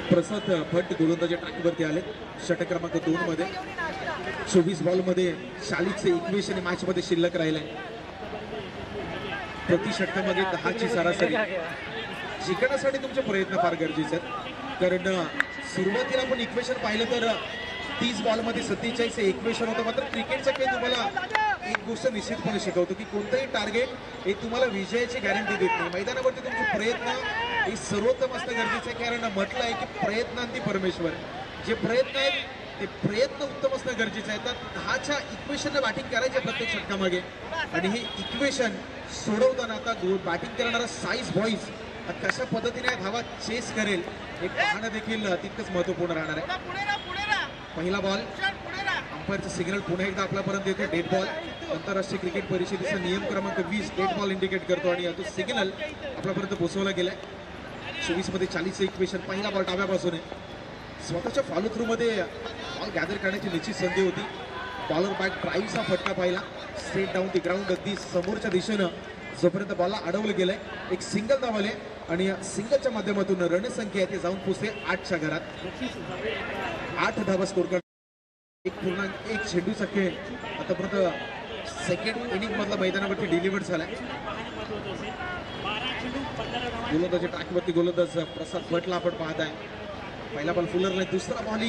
प्रसाद भट गोलंदाजी ट्रॅकवरती आले. षटक क्रमांक 2 मध्ये 24 बॉलमध्ये 40चे इक्वेशन मॅच मध्ये शिल्लक राहिलंय. प्रति षटकामागे 10ची सरासरी. जिंकण्यासाठी तुमचे प्रयत्न फार गरजेचे आहेत. कारण सुरुवातीला आपण इक्वेशन पाहिलं तर 30 बॉलमध्ये 47 हे इक्वेशन होतं. मात्र क्रिकेटचा खेळ तुम्हाला एक गोष्ट निश्चितपणे शिकवतो की कोणतंही टार्गेट हे तुम्हाला विजयाची गॅरंटी देत नाही. मैदानावरती तुमचे प्रयत्न हे सर्वोत्तम असणं गरजेचं आहे. कारण म्हटलं आहे की प्रयत्नांती परमेश्वर. जे प्रयत्न आहेत ते प्रयत्न उत्तम असणं गरजेचं आहे. तर 10च्या इक्वेशनला बॅटिंग करायचे प्रत्येक षटकामागे आणि हे इक्वेशन सोडवताना आता बॅटिंग करणारा साईज बॉईज कशा पद्धतीने धावा चेस करेल हे पाहणं देखील तितकंच महत्त्वपूर्ण राहणार आहे. पहिला बॉल अंपायरचं सिग्नल पुन्हा एकदा आपल्यापर्यंत येतो. Dead ball. आंतरराष्ट्रीय क्रिकेट परिषदेचा नियम क्रमांक 20 डेड बॉल इंडिकेट करतो आणि तो सिग्नल आपल्यापर्यंत पोहोचवला गेलाय. 24 मध्ये 40चं इक्वेशन. पहिला बॉल डाव्यापासून आहे. स्वतःच्या फॉलो थ्रू मध्ये बॉल गॅदर करण्याची निश्चित संधी होती. बॉलर बॅक ड्राईव्हचा फटका पाहिला. स्ट्रेट डाऊन दी ग्राउंड अगदी समोरच्या दिशेनं जोपर्यंत बॉलला अडवलं गेलंय. एक सिंगल धाव आले आणि सिंगलच्या माध्यमातून रणसंख्या आहे ते जाऊन पोहोचते 8च्या घरात. 8 धावा स्कोर कर. 1.1 चेंडूचा खेळ आतापर्यंत सेकंड इनिंग मधला मैदानावरती डिलिव्हर झालाय. गोलंदाजी ट्रॅकवरती गोलंदाज प्रसाद भटला आपण पाहत आहे. पहिला बॉल फुलरला. दुसरा बॉल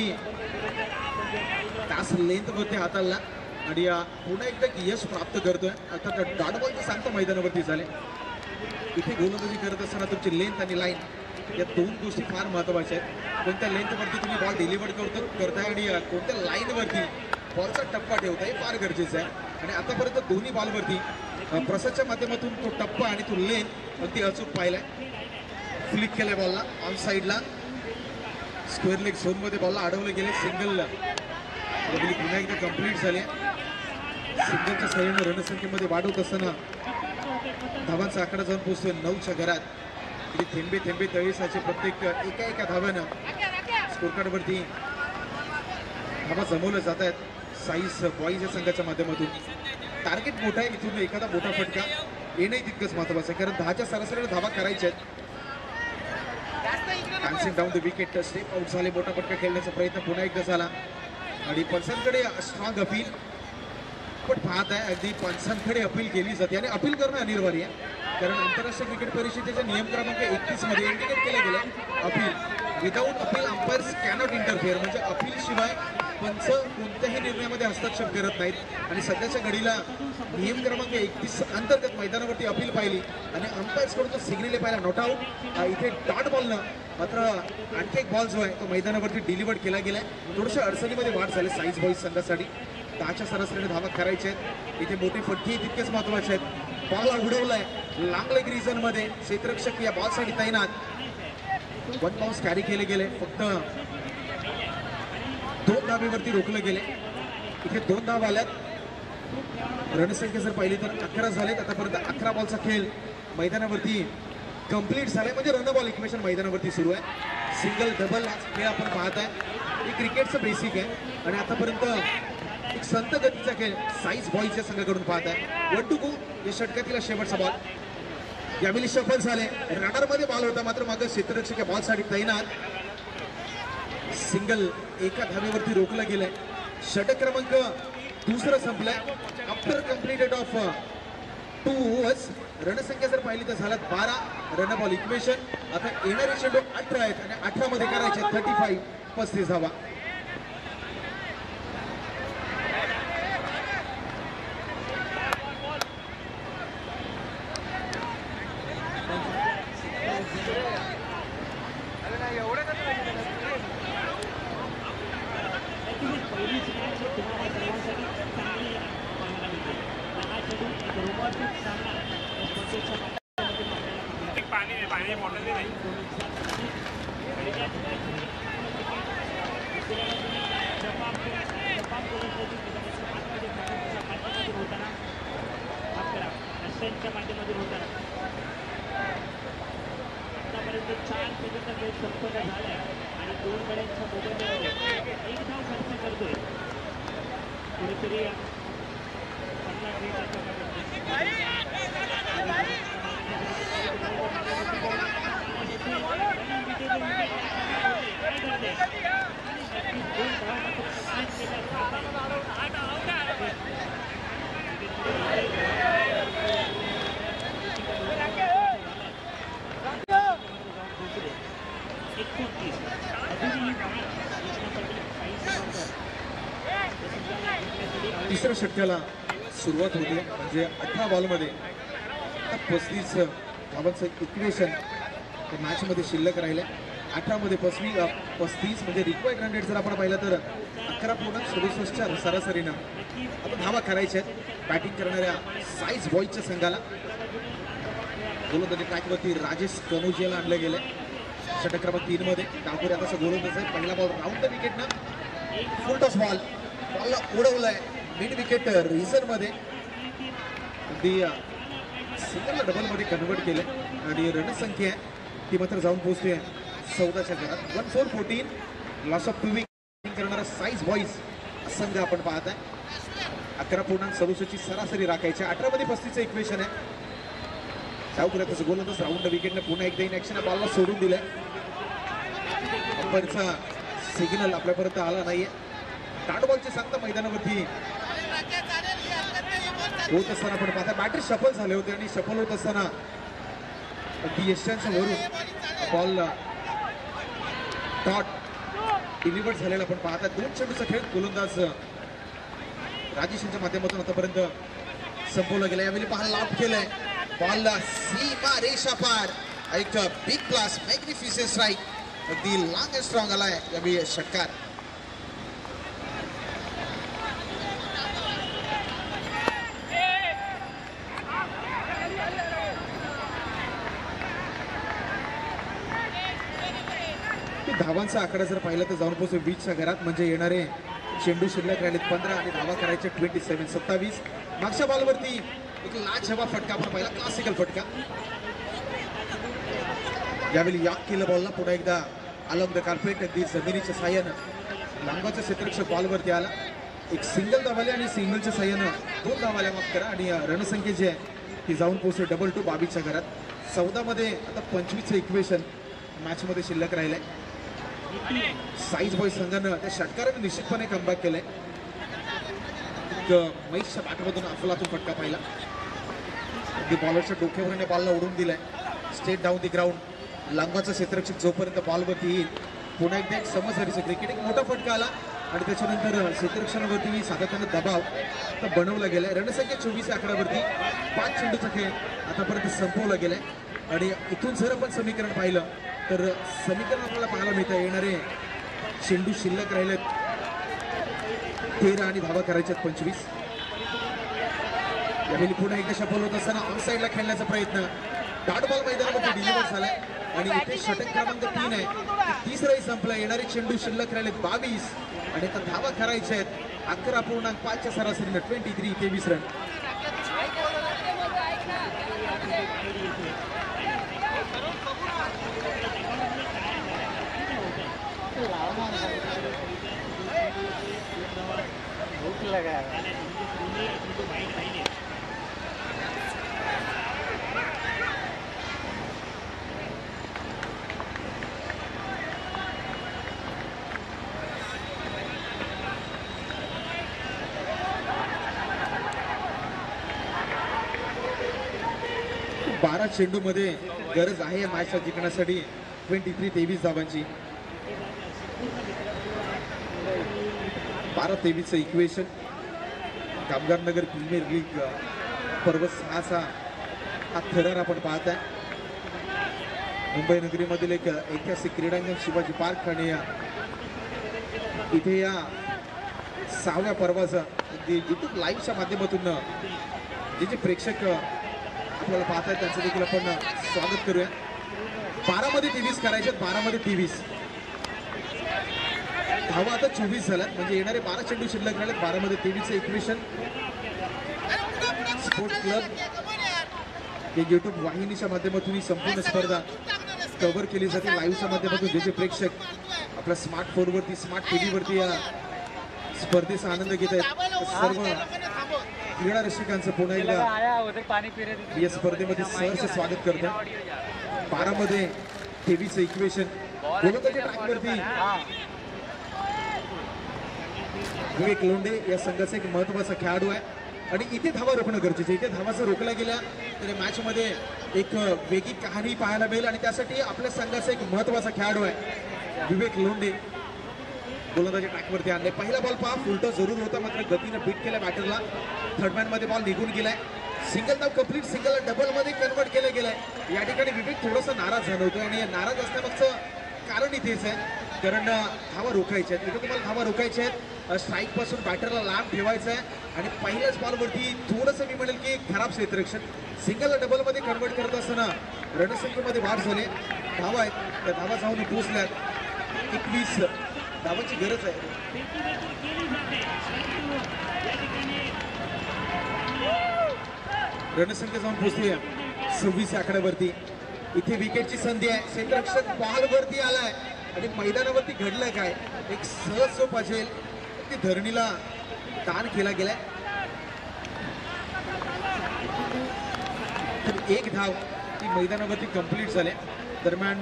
तास लेंथ वरती हाताळला आणि पुन्हा एकदा यश प्राप्त करतोय. आता डॉट बॉलचं सांगतो मैदानावरती झाले. इथे गोलंदाजी करत असताना तुमची लेंथ आणि लाईन या 2 गोष्टी फार महत्त्वाच्या आहेत. कोणत्या लेंथवरती तुम्ही बॉल डिलिव्हर करताय आणि कोणत्या लाईनवरती बॉलचा टप्पा ठेवताय हे फार गरजेचं आहे. आणि आतापर्यंत दोन्ही बॉलवरती प्रसादच्या माध्यमातून तो टप्पा आणि तो लेंथ अगदी अचूक पाहिलाय. फ्लिक केलाय बॉलला ऑन साईडला. स्क्वेअर लेग झोनमध्ये बॉलला अडवले गेले. सिंगल पुन्हा एकदा कंप्लीट झाले. सिंगलच्या सहाय्याने रणसंख्येमध्ये वाढवत असताना धावांचा आकडा जाऊन पोहोचतोय 9च्या घरात. थेंबे थेंबे तळेसाचे प्रत्येक एका धाव्यानं स्कोर कार्डवरती धावा जमवल्या जात आहेत साईज बॉईज या संघाच्या माध्यमातून. टार्गेट मोठा आहे. इथून एखादा मोठा फटका येणंही तितकंच महत्त्वाचं आहे. कारण 10च्या सरासरीने धावा करायच्या आहेत. Dancing down the wicket. Step out झाले. मोठा फटका खेळण्याचा प्रयत्न पुन्हा एकदा झाला आणि पंचांकडे स्ट्रॉंग अपील पण पाहत आहे. अगदी पंचांकडे अपील केली जाते आणि अपील करणं अनिवार्य आहे. कारण आंतरराष्ट्रीय क्रिकेट परिषदेच्या नियम क्रमांक 31 मध्ये इंडिकेट केलं गेलं appeal without appeal umpires cannot interfere. म्हणजे अपील शिवाय पंच कोणत्याही निर्णयामध्ये हस्तक्षेप करत नाहीत. आणि सध्याच्या घडीला नियम क्रमांक 31 अंतर्गत मैदानावरती अपील पाहिली आणि अंपायर्सकडून तो सिग्नल पाहिला नॉट आऊट. इथे डॉट बॉलनं मात्र आणखी एक बॉल जो आहे तो मैदानावरती डिलिव्हर केला गेलाय. थोड्याशा अडचणीमध्ये वाढ झाली साईज बॉईज संघासाठी. 10च्या सरासरीने धावा करायच्या आहेत. इथे मोठे फटके तितकेच महत्वाचे आहेत. बॉल उडवलाय लांब लेग रिजन मध्ये. क्षेत्ररक्षक या बॉलसाठी तैनात. 1 बाउन्स कॅरी केले गेले. फक्त 2 धावेवरती रोखले गेले. इथे 2 धावा आल्यात. रणसंख्या जर पाहिली तर 11 झालेत. आतापर्यंत 11 बॉलचा खेळ मैदानावरती कंप्लीट झालाय. म्हणजे रन बॉल इक्वेशन मैदानावरती सुरू आहे. सिंगल डबल हा खेळ आपण पाहत आहे. हे क्रिकेटचं बेसिक आहे आणि आतापर्यंत एक संत गतीचा खेळ साईज बॉईजच्या संघाकडून पाहत आहे. 1 to 2 या षटकातील शेवटचा बॉल. यावेळी सफल झाले. रडार मध्ये बॉल होता मात्र मागे क्षेत्ररक्षक या बॉलसाठी तैनात. सिंगल एका धावेवरती रोखलं गेलंय. षटक क्रमांक दुसरं संपलंय. After completed of 2 overs. रणसंख्या जर पाहिली तर झाला 12 रन बॉल इक्वेशन. आता येणारे चेंडू 18 आहेत आणि 18 मध्ये करायचे 35 35 धावा. रस्त्यांच्या माध्यमातून होताना आतापर्यंत 4 सेकंदचा खेळ संपन्न झालाय आणि 2 गड्यांच्या मोबाईलमध्ये 1 धाव खर्च करतोय. कुठेतरी 50 तिसऱ्या षटकाला सुरुवात होते म्हणजे 18 बॉलमध्ये 35 धावांचं इक्वेशन मॅच मध्ये शिल्लक राहिले. 18 मध्ये 35 म्हणजे रिक्वायर्ड रन रेट जर आपण पाहिलं तर 11.67च्या सरासरीनं आता धावा करायच्या आहेत बॅटिंग करणाऱ्या साईज बॉईजच्या संघाला. गोलंदाजी ट्रॅकवरती राजेश कनोजियाला आणलं गेलं. षटक क्रमांक 3 मध्ये डावखोरी आता गोलंदाज आहे. पहिला बॉल राऊंड द विकेटनं फुल टॉस बॉलला उडवलाय मिड विकेट रिझन मध्ये. अगदी सिंगल डबल मध्ये कन्वर्ट केले आणि रणसंख्या ती मात्र जाऊन पोहोचते 14च्या घरात. 1-4-14 लॉस ऑफ 2 विकेट करणारा साईज बॉईज संघ आपण पाहत आहे. 11.67ची सरासरी राखायची. 18 मध्ये 35चं इक्वेशन आहे. डावखोऱ्यातच गोलंदाज राऊंड विकेटने पुन्हा एकदा इन ऍक्शन बॉलला सोडून दिलाय. अंपायरचा सिग्नल आपल्यापर्यंत आला नाहीये. डाट बॉलची सांगता मैदानावरती होत असताना आपण पाहता बॅटर शफल झाले होते आणि शफल होत असताना यशांच्या वरून बॉल डॉट डिलिव्हर्ड झालेला आपण पाहता. 2 चेंडूचा खेळ गोलंदाज राजेश यांच्या माध्यमातून आतापर्यंत संपवला गेला. यावेळी पहा लाभ केलाय बॉल सीमा रेषा पार. एक बिग प्लास मॅग्निफिसेंट स्ट्राईक अगदी लॉंग अँड स्ट्रॉंग आलाय यावेळी षटकार. धावांचा आकडा जर पाहिला तर जाऊन पोहोचतो 20च्या घरात म्हणजे येणारे चेंडू शिल्लक राहिले 15 आणि धावा करायचे 27. मागच्या बॉलवरती एक लाजवाब फटका आपण पाहिला क्लासिकल फटका. यावेळी याक केलं बॉलला पुन्हा एकदा अलॉंग द कार्पेट अगदी जमिनीच्या साह्यानं लांबाच्या क्षेत्ररक्षक बॉलवरती आला. एक सिंगल धावाले आणि सिंगलच्या साह्यानं 2 धावाल्या माफ करा आणि रणसंख्या जी आहे ती जाऊन पोहोचते 2-2 22च्या घरात. 14 मध्ये आता 25चं इक्वेशन मॅच मध्ये शिल्लक राहिलंय. साईज बॉय संघानं त्या षटकाराने निश्चितपणे कमबॅक केलंय. महेशच्या बॅटमधून अफलातून फटका पाहिला. अगदी बॉलरच्या डोक्यावरून बॉलला उडून दिलाय. Straight down the ground. लांबाचा क्षेत्ररक्षक जोपर्यंत बॉलवरती येईल पुन्हा एकदा एक समजदारीचं क्रिकेट एक मोठा फटका आला आणि त्याच्यानंतर क्षेत्ररक्षणावरती सातत्यानं दबाव आता बनवला गेलाय. रणसंख्या 24 आकड्यावरती 5 चेंडूचा खेळ आतापर्यंत संपवला गेलाय आणि इथून जर आपण समीकरण पाहिलं तर समीकरण आपल्याला पाहायला मिळतं. येणारे चेंडू शिल्लक राहिलेत 13 आणि धावा करायच्यात 25. यावेळी पुन्हा एकदा सफल होत असताना ऑन साईडला खेळण्याचा प्रयत्न. डॉट बॉल मैदानामध्ये डिलिव्हर झालाय आणि इथे षटक क्रमांक 3 आहे. 30राही संपला. येणारे चेंडू शिल्लक राहिलेत 22 आणि आता धावा करायच्या आहेत 11.5च्या सरासरीनं 23 रन. भूख लगा है. बारा चेंडूमध्ये गरज आहे या मॅचला जिंकण्यासाठी 23 धावांची. 12-23चं इक्वेशन. कामगारनगर प्रीमियर लीग पर्व 6चा हा थरार आपण पाहत आहे. मुंबई नगरीमधील एक ऐतिहासिक क्रीडांगण शिवाजी पार्क आणि इथे या 6व्या पर्वाचं युट्यूब लाईव्हच्या माध्यमातून जे प्रेक्षक आपल्याला पाहत आहेत त्यांचं देखील आपण स्वागत करूया. 12मध्ये 23 करायचे. 12मध्ये 23 धावा आता 24 झाल्यात. म्हणजे येणारे 12 चेंडू शिल्लक राहिलेत. 12मध्ये 23चं इक्वेशन. स्पोर्ट्स क्लब हे युट्यूब वाहिनीच्या माध्यमातून ही संपूर्ण स्पर्धा कव्हर केली जाते. लाईव्हच्या माध्यमातून जे प्रेक्षक आपल्या स्मार्टफोनवरती स्मार्ट टीव्हीवरती या स्पर्धेचा आनंद घेत आहेत सर्व क्रीडा रसिकांचं पुन्हा एकदा या स्पर्धेमध्ये सहर्ष स्वागत करतो. 12मध्ये 23चं इक्वेशन. गोलंदाजी ट्रॅकवरती विवेक लोंढे या संघाचा एक महत्वाचा खेळाडू आहे आणि इथे धावा रोखणं गरजेचं. इथे धावा जर रोखल्या गेल्या तर मॅचमध्ये एक वेगळी कहाणी पाहायला मिळेल आणि त्यासाठी आपल्या संघाचा एक महत्वाचा खेळाडू आहे विवेक लोंढे. गोलंदाजी ट्रॅकवरती आणले. पहिला बॉल पहा फुलटं जरूर होता मात्र गतीनं बीट केल्या बॅटरला. थर्ड मध्ये बॉल निघून गेलाय. सिंगल धाव कंप्लीट. सिंगल डबलमध्ये कन्वर्ट केलं गेलंय. या ठिकाणी विवेक थोडासा नाराज झाला आणि नाराज असण्यामागचं कारण इथेच आहे कारण धावा रोखायच्या आहेत. इथे तुम्हाला धावा रोखायच्या आहेत. स्ट्राईक पासून बॅटरला लांब ठेवायचं आहे आणि पहिल्याच बॉलवरती थोडंसं मी म्हणेल की खराब क्षेत्ररक्षण. सिंगल डबलमध्ये कन्वर्ट करत असताना रणसंख्येमध्ये वाढ झाली. धावा आहेत त्या धावा जाऊन पोहोचल्यात. 21 धावांची गरज आहे. रणसंख्या जाऊन पोहोचली 26 आकड्यावरती. इथे विकेटची संधी आहे. क्षेत्ररक्षक बॉलवरती आलाय आणि मैदानावरती घडलं काय एक सहज जो पाहिजे ती धरणीला दान केला गेलाय. तर एक धाव ती मैदानावरती कंप्लीट झाले. दरम्यान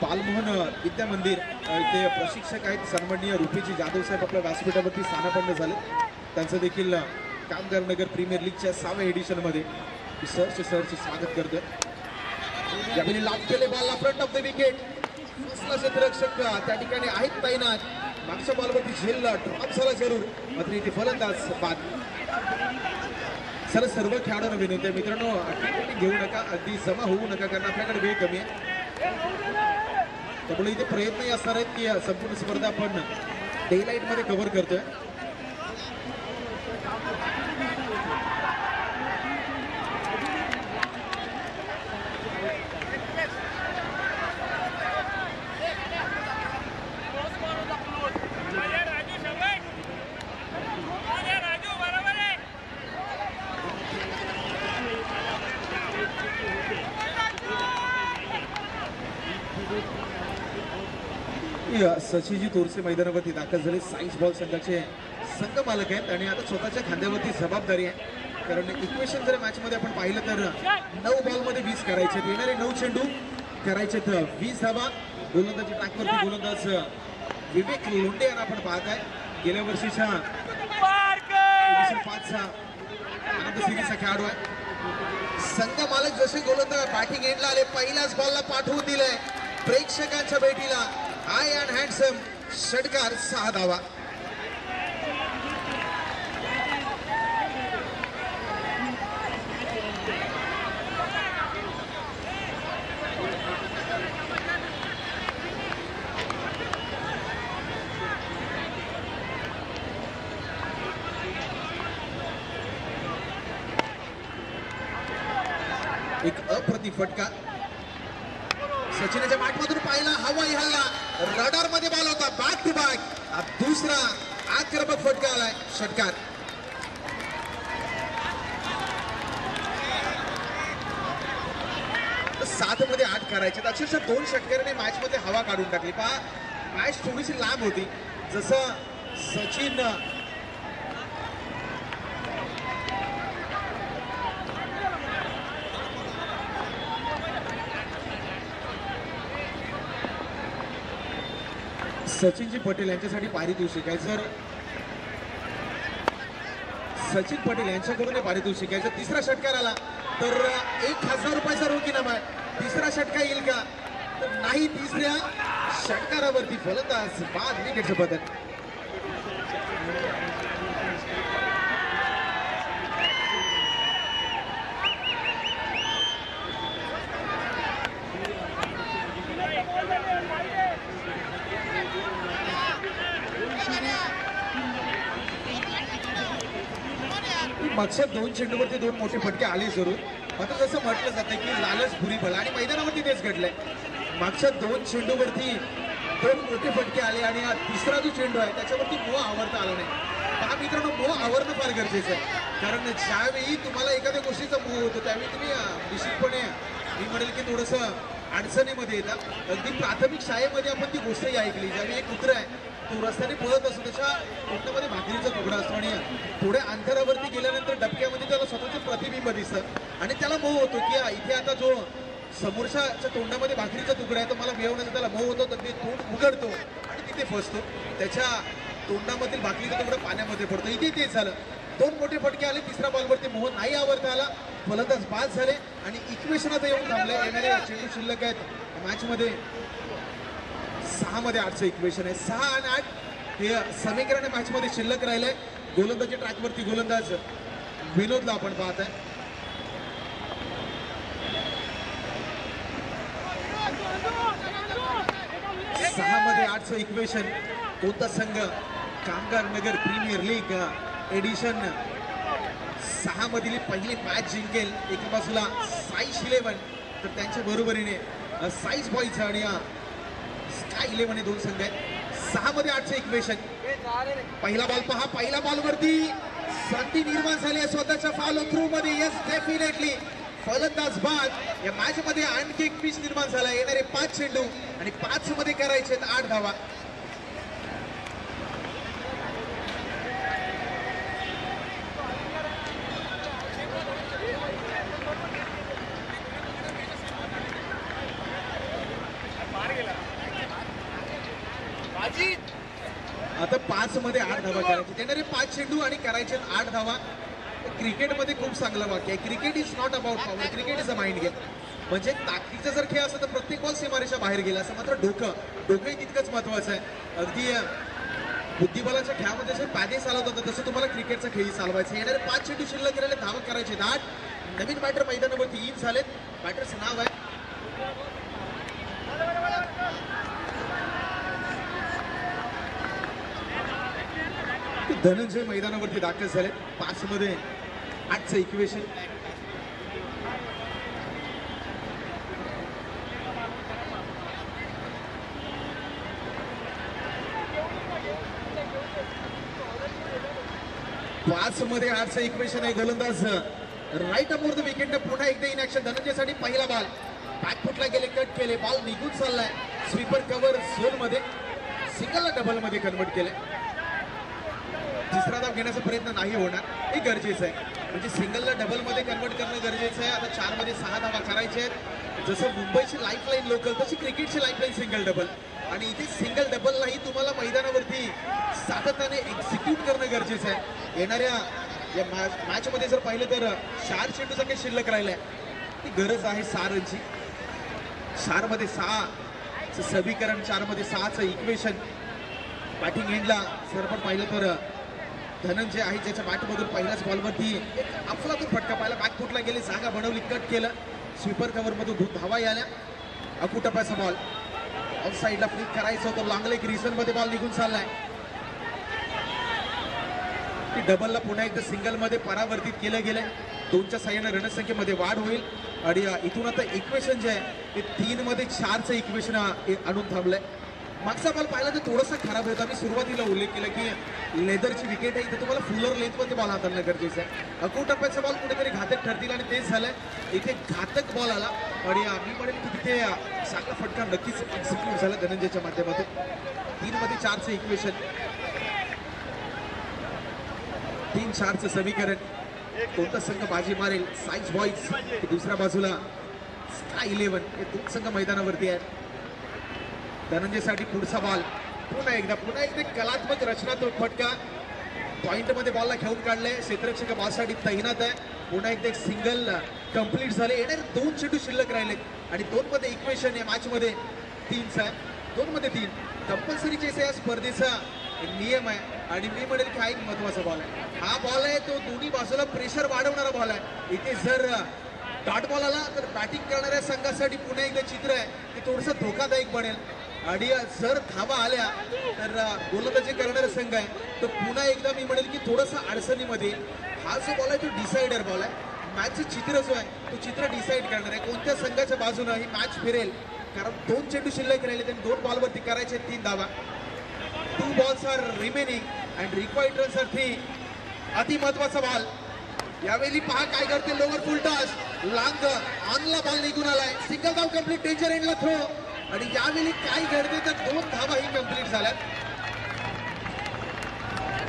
बालमोहन विद्या मंदिर इथे प्रशिक्षक आहेत सन्माननीय रुपेजी जाधव साहेब आपल्या व्यासपीठावरती स्थानापन्न झाले. त्यांचं देखील कामगार नगर प्रीमियर लीगच्या 6व्या एडिशन मध्ये सहर्ष स्वागत करतोय. यावेळी लाभ केले बॉलला फ्रंट ऑफ द विकेट. कसला क्षेत्ररक्षक त्या ठिकाणी आहेत तैनात. मागच्या बॉलवरती झेलला ड्रॉप झाला जरूर मात्र इथे फलंदाज बाद. चला सर्व खेळाडूंना विनंती आहे मित्रांनो घेऊ नका अगदी जमा होऊ नका कारण आपल्याकडे वेळ कमी आहे. त्यामुळे इथे प्रयत्नही असणार आहेत की संपूर्ण स्पर्धा आपण डे लाईट मध्ये कव्हर करतोय. सचिजी तोरसे मैदानावरती दाखल झाले. सायन्स बॉल संघाचे संघ मालक आहेत आणि आता स्वतःच्या खांद्यावरती जबाबदारी आहे कारण इक्वेशन जर मॅच मध्ये आपण पाहिलं तर 9 बॉलमध्ये 20 करायचे. येणारे 9 चेंडू करायचे 20 धावा. गोलंदाजी ट्रॅकवरती गोलंदाज विवेक लोंढे यांना आपण पाहत आहे. गेल्या वर्षीच्या 5चा आनंद सिरीजचा खेळाडू आहे. संघ मालक जसे गोलंदाज बॅटिंग एंडला आले पहिल्याच बॉलला पाठवून दिलंय प्रेक्षकांच्या भेटीला. हाय अँड हँडसम षटकार 6 धावा. एक अप्रतिम फटका सचिनच्या बॅटमधून पाहिला. हवाई हल्ला रडार मध्ये बॉल होता. बॅक टू बॅक दुसरा आक्रमक फटका आलाय. षटकार. सात मध्ये 8 करायचे. अक्षरशः 2 षटकाराने मॅच मध्ये हवा काढून टाकली. पहा मॅच थोडीशी लांब होती. जसं सचिन सचिनजी पटेल यांच्यासाठी पारितोषिक आहे. जर सचिन पटेल यांच्याकडून पारितोषिक आहे. जर तिसरा षटकार आला तर 1000 रुपयाचा रोख इनाम आहे. तिसरा षटकार येईल का तर नाही. तिसऱ्या षटकारावरती फलंदाज बाद विकेटचं पतन. मागच्या 2 चेंडूवरती 2 मोठे फटके आले जरूर. मात्र जसं म्हटलं जातं की लालच बुरी फळ आणि मैदानावरती तेच घडलंय. मागच्या 2 चेंडूवरती 2 मोठे फटके आले आणि हा तिसरा जो चेंडू आहे त्याच्यावरती मोह आवरता आला नाही. पहा मित्रांनो, मोह आवरणं फार गरजेचं आहे. कारण ज्यावेळी तुम्हाला एखाद्या गोष्टीचा मोह होतो त्यावेळी तुम्ही निश्चितपणे मी म्हणेल की थोडंसं अडचणीमध्ये येतात. अगदी प्राथमिक शाळेमध्ये आपण ती गोष्टही ऐकली. ज्यावेळी एक कुत्रा आहे तो रस्त्याने पळत असतो, त्याच्या तोंडामध्ये भाकरीचा तुकडा असतो आणि थोड्या अंतरावरती गेल्यानंतर डबक्यामध्ये त्याला स्वतःचं प्रतिबिंब दिसतं आणि त्याला मोह होतो की इथे आता जो समोरच्या तोंडामध्ये भाकरीचा तुकडा आहे तो मला मिळवण्याचा त्याला मोह होतो. तर ते तोंड उघडतो आणि तिथे फसतो. त्याच्या तोंडामधील भाकरीचा तुकडा पाण्यामध्ये पडतो. इथे तेच झालं. 2 मोठे फटके आले. तिसऱ्या बॉलवरती मोह नाही आवरता आला. फलंदाज बाद झाले आणि इक्वेशन आता येऊन थांबले. येणारे चेंडू शिल्लक आहेत मॅचमध्ये. 6 मध्ये 8चं इक्वेशन आहे. 6 आणि 8 हे समीकरण मॅचमध्ये शिल्लक राहिलंय. गोलंदाजी ट्रॅकवरती गोलंदाज विनोदला आपण पाहत आहे. सहा मध्ये 8चं इक्वेशन. कोणता संघ कामगार नगर प्रीमियर लीग एडिशन 6 मधील पहिली मॅच जिंकेल? एका बाजूला साईश 11 तर त्यांच्या बरोबरीने साईश बॉईज आणि स्काय 11 हे 2 संघ आहेत. 6 मध्ये 8चं इक्वेशन. पहिला बॉल पहा. पहिल्या बॉलवरती संधी निर्माण झाली आहे स्वतःच्या फॉलो थ्रू मध्ये. येस, डेफिनेटली फलंदाज बाद. या मॅच मध्ये आणखी एक पिच निर्माण झाला. येणारे 5 चेंडू आणि 5 मध्ये करायचे 8 धावा. आता 5 मध्ये 8 धावा करायचे. येणारे 5 चेंडू आणि करायचे 8 धावा. क्रिकेटमध्ये खूप चांगलं वाक्य आहे. Cricket is not about power, cricket is a mind game. म्हणजे ताकदीचा जर खेळ असता तर प्रत्येक बॉल सीमारेषा बाहेर गेला असं. मात्र डोकंही तितकंच महत्वाचं आहे. अगदी बुद्धिबलाच्या खेळामध्ये जर पॅदे चालवत होतं तसं तुम्हाला क्रिकेटचा खेळही चालवायचं. येणारे 5 चेंडू शिल्लक केलेले धावा करायचे 8. नवीन बॅटर मैदानावरती इन झालेत. बॅटरचं नाव आहे धनंजय. मैदानावरती दाखल झाले. 5 मध्ये 8चं इक्वेशन. पाच मध्ये 8चं इक्वेशन आहे. गोलंदाज राईट अमोर द विकेट. पुन्हा एकदा इन ऍक्शन धनंजयसाठी. पहिला बॉल बॅकफुटला गेले, कट केले, बॉल निघून चाललाय. स्वीपर कव्हर झोन मध्ये सिंगलला डबल मध्ये कन्वर्ट केले. तिसरा धाव घेण्याचा प्रयत्न नाही होणार हे गरजेचं आहे. म्हणजे सिंगलला डबल मध्ये कन्वर्ट करणं गरजेचं आहे. आता 4 मध्ये 6 धावा करायचे आहेत. जसं मुंबईची लाईफलाईन लोकल तशी क्रिकेटची लाईफलाईन सिंगल डबल. आणि इथे सिंगल डबल नाही, तुम्हाला मैदानावरती सातत्याने एक्झिक्यूट करणं गरजेचं आहे. येणाऱ्या या मॅचमध्ये जर पाहिलं तर 4 चेंडूचा काही शिल्लक राहिलाय. ती गरज आहे 6 रनची. 4 मध्ये 6चं समीकरण, 4 मध्ये 6चं इक्वेशन. बॅटिंग एंडला जर आपण पाहिलं तर धनंजय आहे ज्याच्या बॅटमधून पहिल्याच बॉलवरती एक अफलातून फटका पाहिला. बॅकफुटला गेले, जागा बनवली, कट केलं. स्वीपर कव्हरमधून धावा आल्या. अकुटप्प्याचा बॉल ऑफ साईडला फ्लिक करायचं होतं. लॉंग लेग रिझन मध्ये बॉल निघून चाललाय. डबलला पुन्हा एकदा सिंगल मध्ये परावर्तित केलं गेलंय. 2च्या साह्याने रणसंख्येमध्ये वाढ होईल. आणि इथून आता इक्वेशन जे आहे ते 3 मध्ये 4चं इक्वेशन आणून थांबलंय. मागचा बॉल पाहिला तर थोडासा खराब होता. मी सुरुवातीला उल्लेख केला की लेदरची विकेट आहे, इथे तुम्हाला फुलर लेंथमध्ये बॉल हाताळणं गरजेचं आहे. अकुटप्प्याचा बॉल कुठेतरी घातक ठरतील आणि तेच झालंय. इथे घातक बॉल आला आणि मी म्हणेन की तिथे चांगला फटका नक्कीच एक्झिक्यूट झाला धनंजयच्या माध्यमातून. 3 मध्ये 4चं इक्वेशन. 3-4चं समीकरण. कोणता संघ बाजी मारेल? सायन्स बॉईज दुसऱ्या बाजूला स्काय 11. हे दोन संघ मैदानावरती आहेत. धनंजयसाठी पुढचा बॉल. पुन्हा एकदा कलात्मक रचनात्मक फटका. पॉइंट मध्ये बॉलला खेळून काढले. क्षेत्ररक्षक बॉलसाठी तैनात आहे. पुन्हा एकदा एक सिंगल कंप्लीट झाले. येणारे 2 चेंडू शिल्लक राहिले आणि 2 मध्ये इक्वेशन या मॅच मध्ये 3चा आहे. 2 मध्ये 3 कंपल्सरी चेस या स्पर्धेचा नियम आहे. आणि मी म्हणेल की हा एक महत्वाचा बॉल आहे. हा बॉल आहे तो दोन्ही बाजूला प्रेशर वाढवणारा बॉल आहे. इथे जर डॉट बॉल आला तर बॅटिंग करणाऱ्या संघासाठी पुन्हा एकदा चित्र आहे की थोडंसं धोकादायक बनेल. आणि जर धावा आल्या तर गोलंदाजी करणारा संघ आहे तर पुन्हा एकदा मी म्हणेल की थोडंसं अडचणीमध्ये. हा जो बॉल आहे तो डिसाइडर बॉल आहे. मॅचचं चित्र जो आहे तो चित्र डिसाईड करणार आहे कोणत्या संघाच्या बाजूनं ही मॅच फिरेल. कारण 2 चेंडू शिल्लक राहिले त्यांनी 2 बॉलवरती करायचे 3 धावा. 2 balls are remaining and required runs are 3. अति महत्वाचा बॉल. यावेळी पहा काय करते. लोवर फुल टॉस लांब ऑनला बॉल निघून आलाय. सिंगल धाव कंप्लीट. डेंजर एंडला थ्रो. आणि यावेळी काय घडते तर 2 धावा ही कंप्लीट झाल्यात.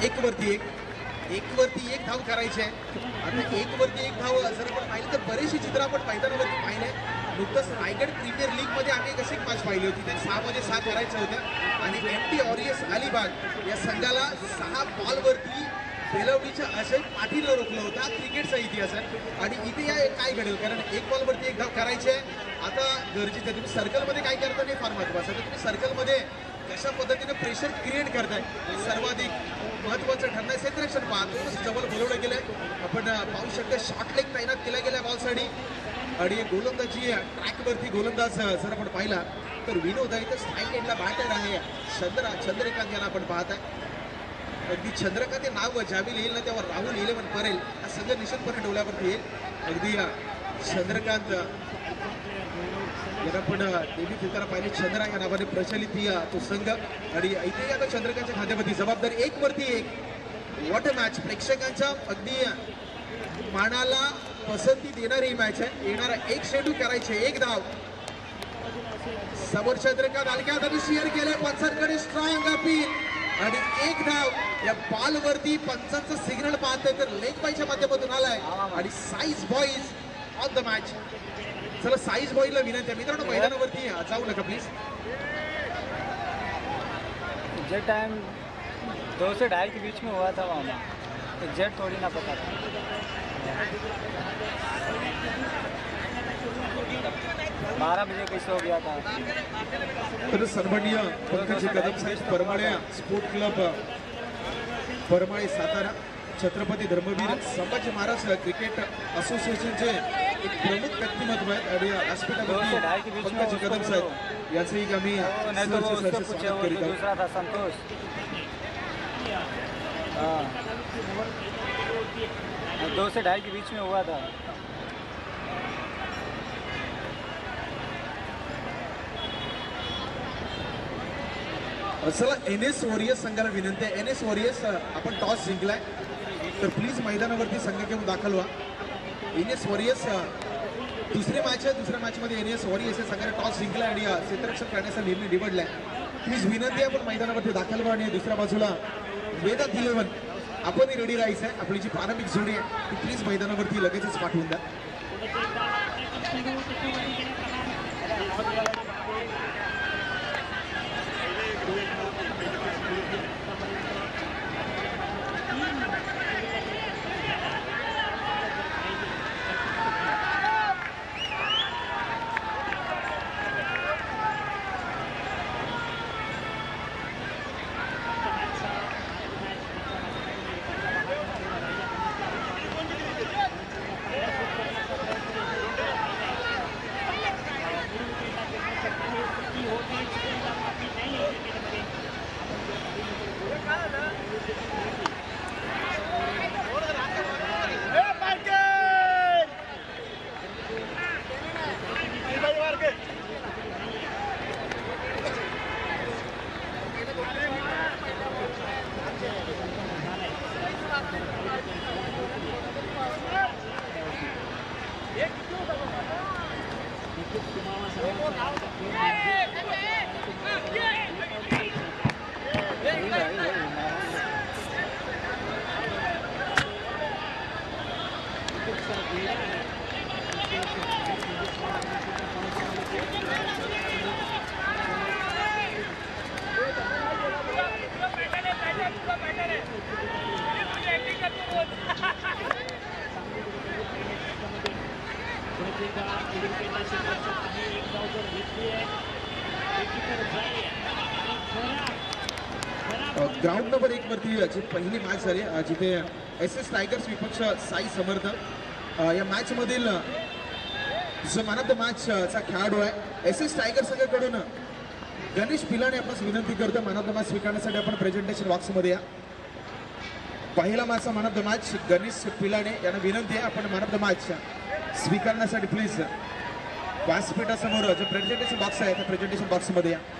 1 वरती 1 धाव करायची आहे. आता 1 वरती 1 धाव जर आपण पाहिलं तर बरेचसे चित्र आपण मैदानावरती पाहिले. नुकतंच रायगड प्रीमियर लीग मध्ये आम्ही एक अशी मॅच पाहिली होती. त्या 6 मध्ये 6 करायच्या होत्या आणि एमटी ऑरियस अलिबाग या संघाला 6 बॉलवरती बेलवडीच्या अजय पाटीलला रोखलं होतं. हा क्रिकेटचा इतिहास आहे. आणि इथे या काय घडेल कारण 1 बॉलवरती 1 धाव करायची आहे. आता गरजेचं तुम्ही सर्कलमध्ये काय करता हे फार महत्वाचं आहे. तुम्ही सर्कलमध्ये कशा पद्धतीने प्रेशर क्रिएट करताय सर्वाधिक महत्वाचं ठरणार. क्षेत्ररक्षण पहा थोडंसं जवळ बोलवलं गेलंय. आपण पाहू शकता शॉर्ट लेग तैनात केला गेला बॉलसाठी. आणि गोलंदाजी ट्रॅकवरती गोलंदाज जर आपण पाहिला तर विनोद आहे. तर स्ट्राईक एंडला बॅटर आहे चंद्रकांत यांना आपण पाहत आहे. अगदी चंद्रकांत हे नाव ज्यावेळी येईल ना तेव्हा राहुल 11 करेल हा संघ निश्चितपणे डोळ्यावरती येईल. अगदी चंद्रकांत यांना पण नेहमी फिरताना पाहिले. चंद्रा या नावाने प्रचलित तो संघ. आणि इथे आता चंद्रकांतच्या खात्यावरती जबाबदारी 1 वरती 1. What a match. प्रेक्षकांच्या अगदी मानाला पसंती देणारी मॅच आहे. येणारा 1 चेंडू करायचे 1 धाव. समोर चंद्रकांत हलक्या हाताने शेअर केले. पंचांकडे स्ट्रॉंग अपील आणि 1 धाव. या बॉलवरती पंचांचा सिग्नल पाहतोय तर लेग बायच्या माध्यमातून आलाय. आणि size boys on the match. चला साईज बॉईजला विनंती आहे मित्रांनो मैदानावरती जाऊ नका please. Jet time 2 say 2.5 K beach में हुआ था वहाँ. तो जेट थोड़ी ना पता था. 12 बजे कैसे हो गया था. तर सन्माननीय पंकज कदम साहेब Parmale sport club Parmale Satara Chhatrapati Dharmaveer Sambhaji Maharaj cricket असोसिएशनचे एक प्रमुख व्यक्तिमत्व आहेत. आणि व्यासपीठावरती पंकज कदम साहेब याचंही आम्ही स्वागत करीत आहोत. दूसरा था संतोष. हाँ 2 से 2.5 के बीच में हुआ था. चला NS वॉरियर्स संघाला विनंती आहे. NS वॉरियर्स आपण टॉस जिंकलाय तर प्लीज मैदानावरती संघ घेऊन दाखल व्हा. NS वॉरियर्स दुसरी मॅच आहे. दुसऱ्या मॅचमध्ये NS वॉरियर्स या संघाने टॉस जिंकलाय आणि क्षेत्ररक्षण करण्याचा निर्णय निवडलाय. प्लीज विनंती आहे आपण मैदानावरती दाखल व्हा. आणि दुसऱ्या बाजूला वेदांत 11 आपणही रेडी राहायचं आहे. आपली जी प्रारंभिक जोडी आहे ती प्लीज मैदानावरती लगेचच पाठवून द्या. ग्राउंड नंबर 1 वरती जी पहिली मॅच झाली जिथे SS टायगर्स विपक्ष साई समर्थ या मॅच मधील जो मॅन ऑफ द मॅच चा खेळाडू आहे SS टायगर्स कडून गणेश पिलाने आपणास विनंती करतो मॅन ऑफ द मॅच स्वीकारण्यासाठी आपण प्रेझेंटेशन बॉक्स मध्ये या. पहिला मॅचचा man of the match Ganesh Pilane यांना विनंती आहे आपण मॅन ऑफ द मॅच स्वीकारण्यासाठी प्लीज व्यासपीठासमोर जो प्रेझेंटेशन बॉक्स आहे त्या प्रेझेंटेशन बॉक्स मध्ये या.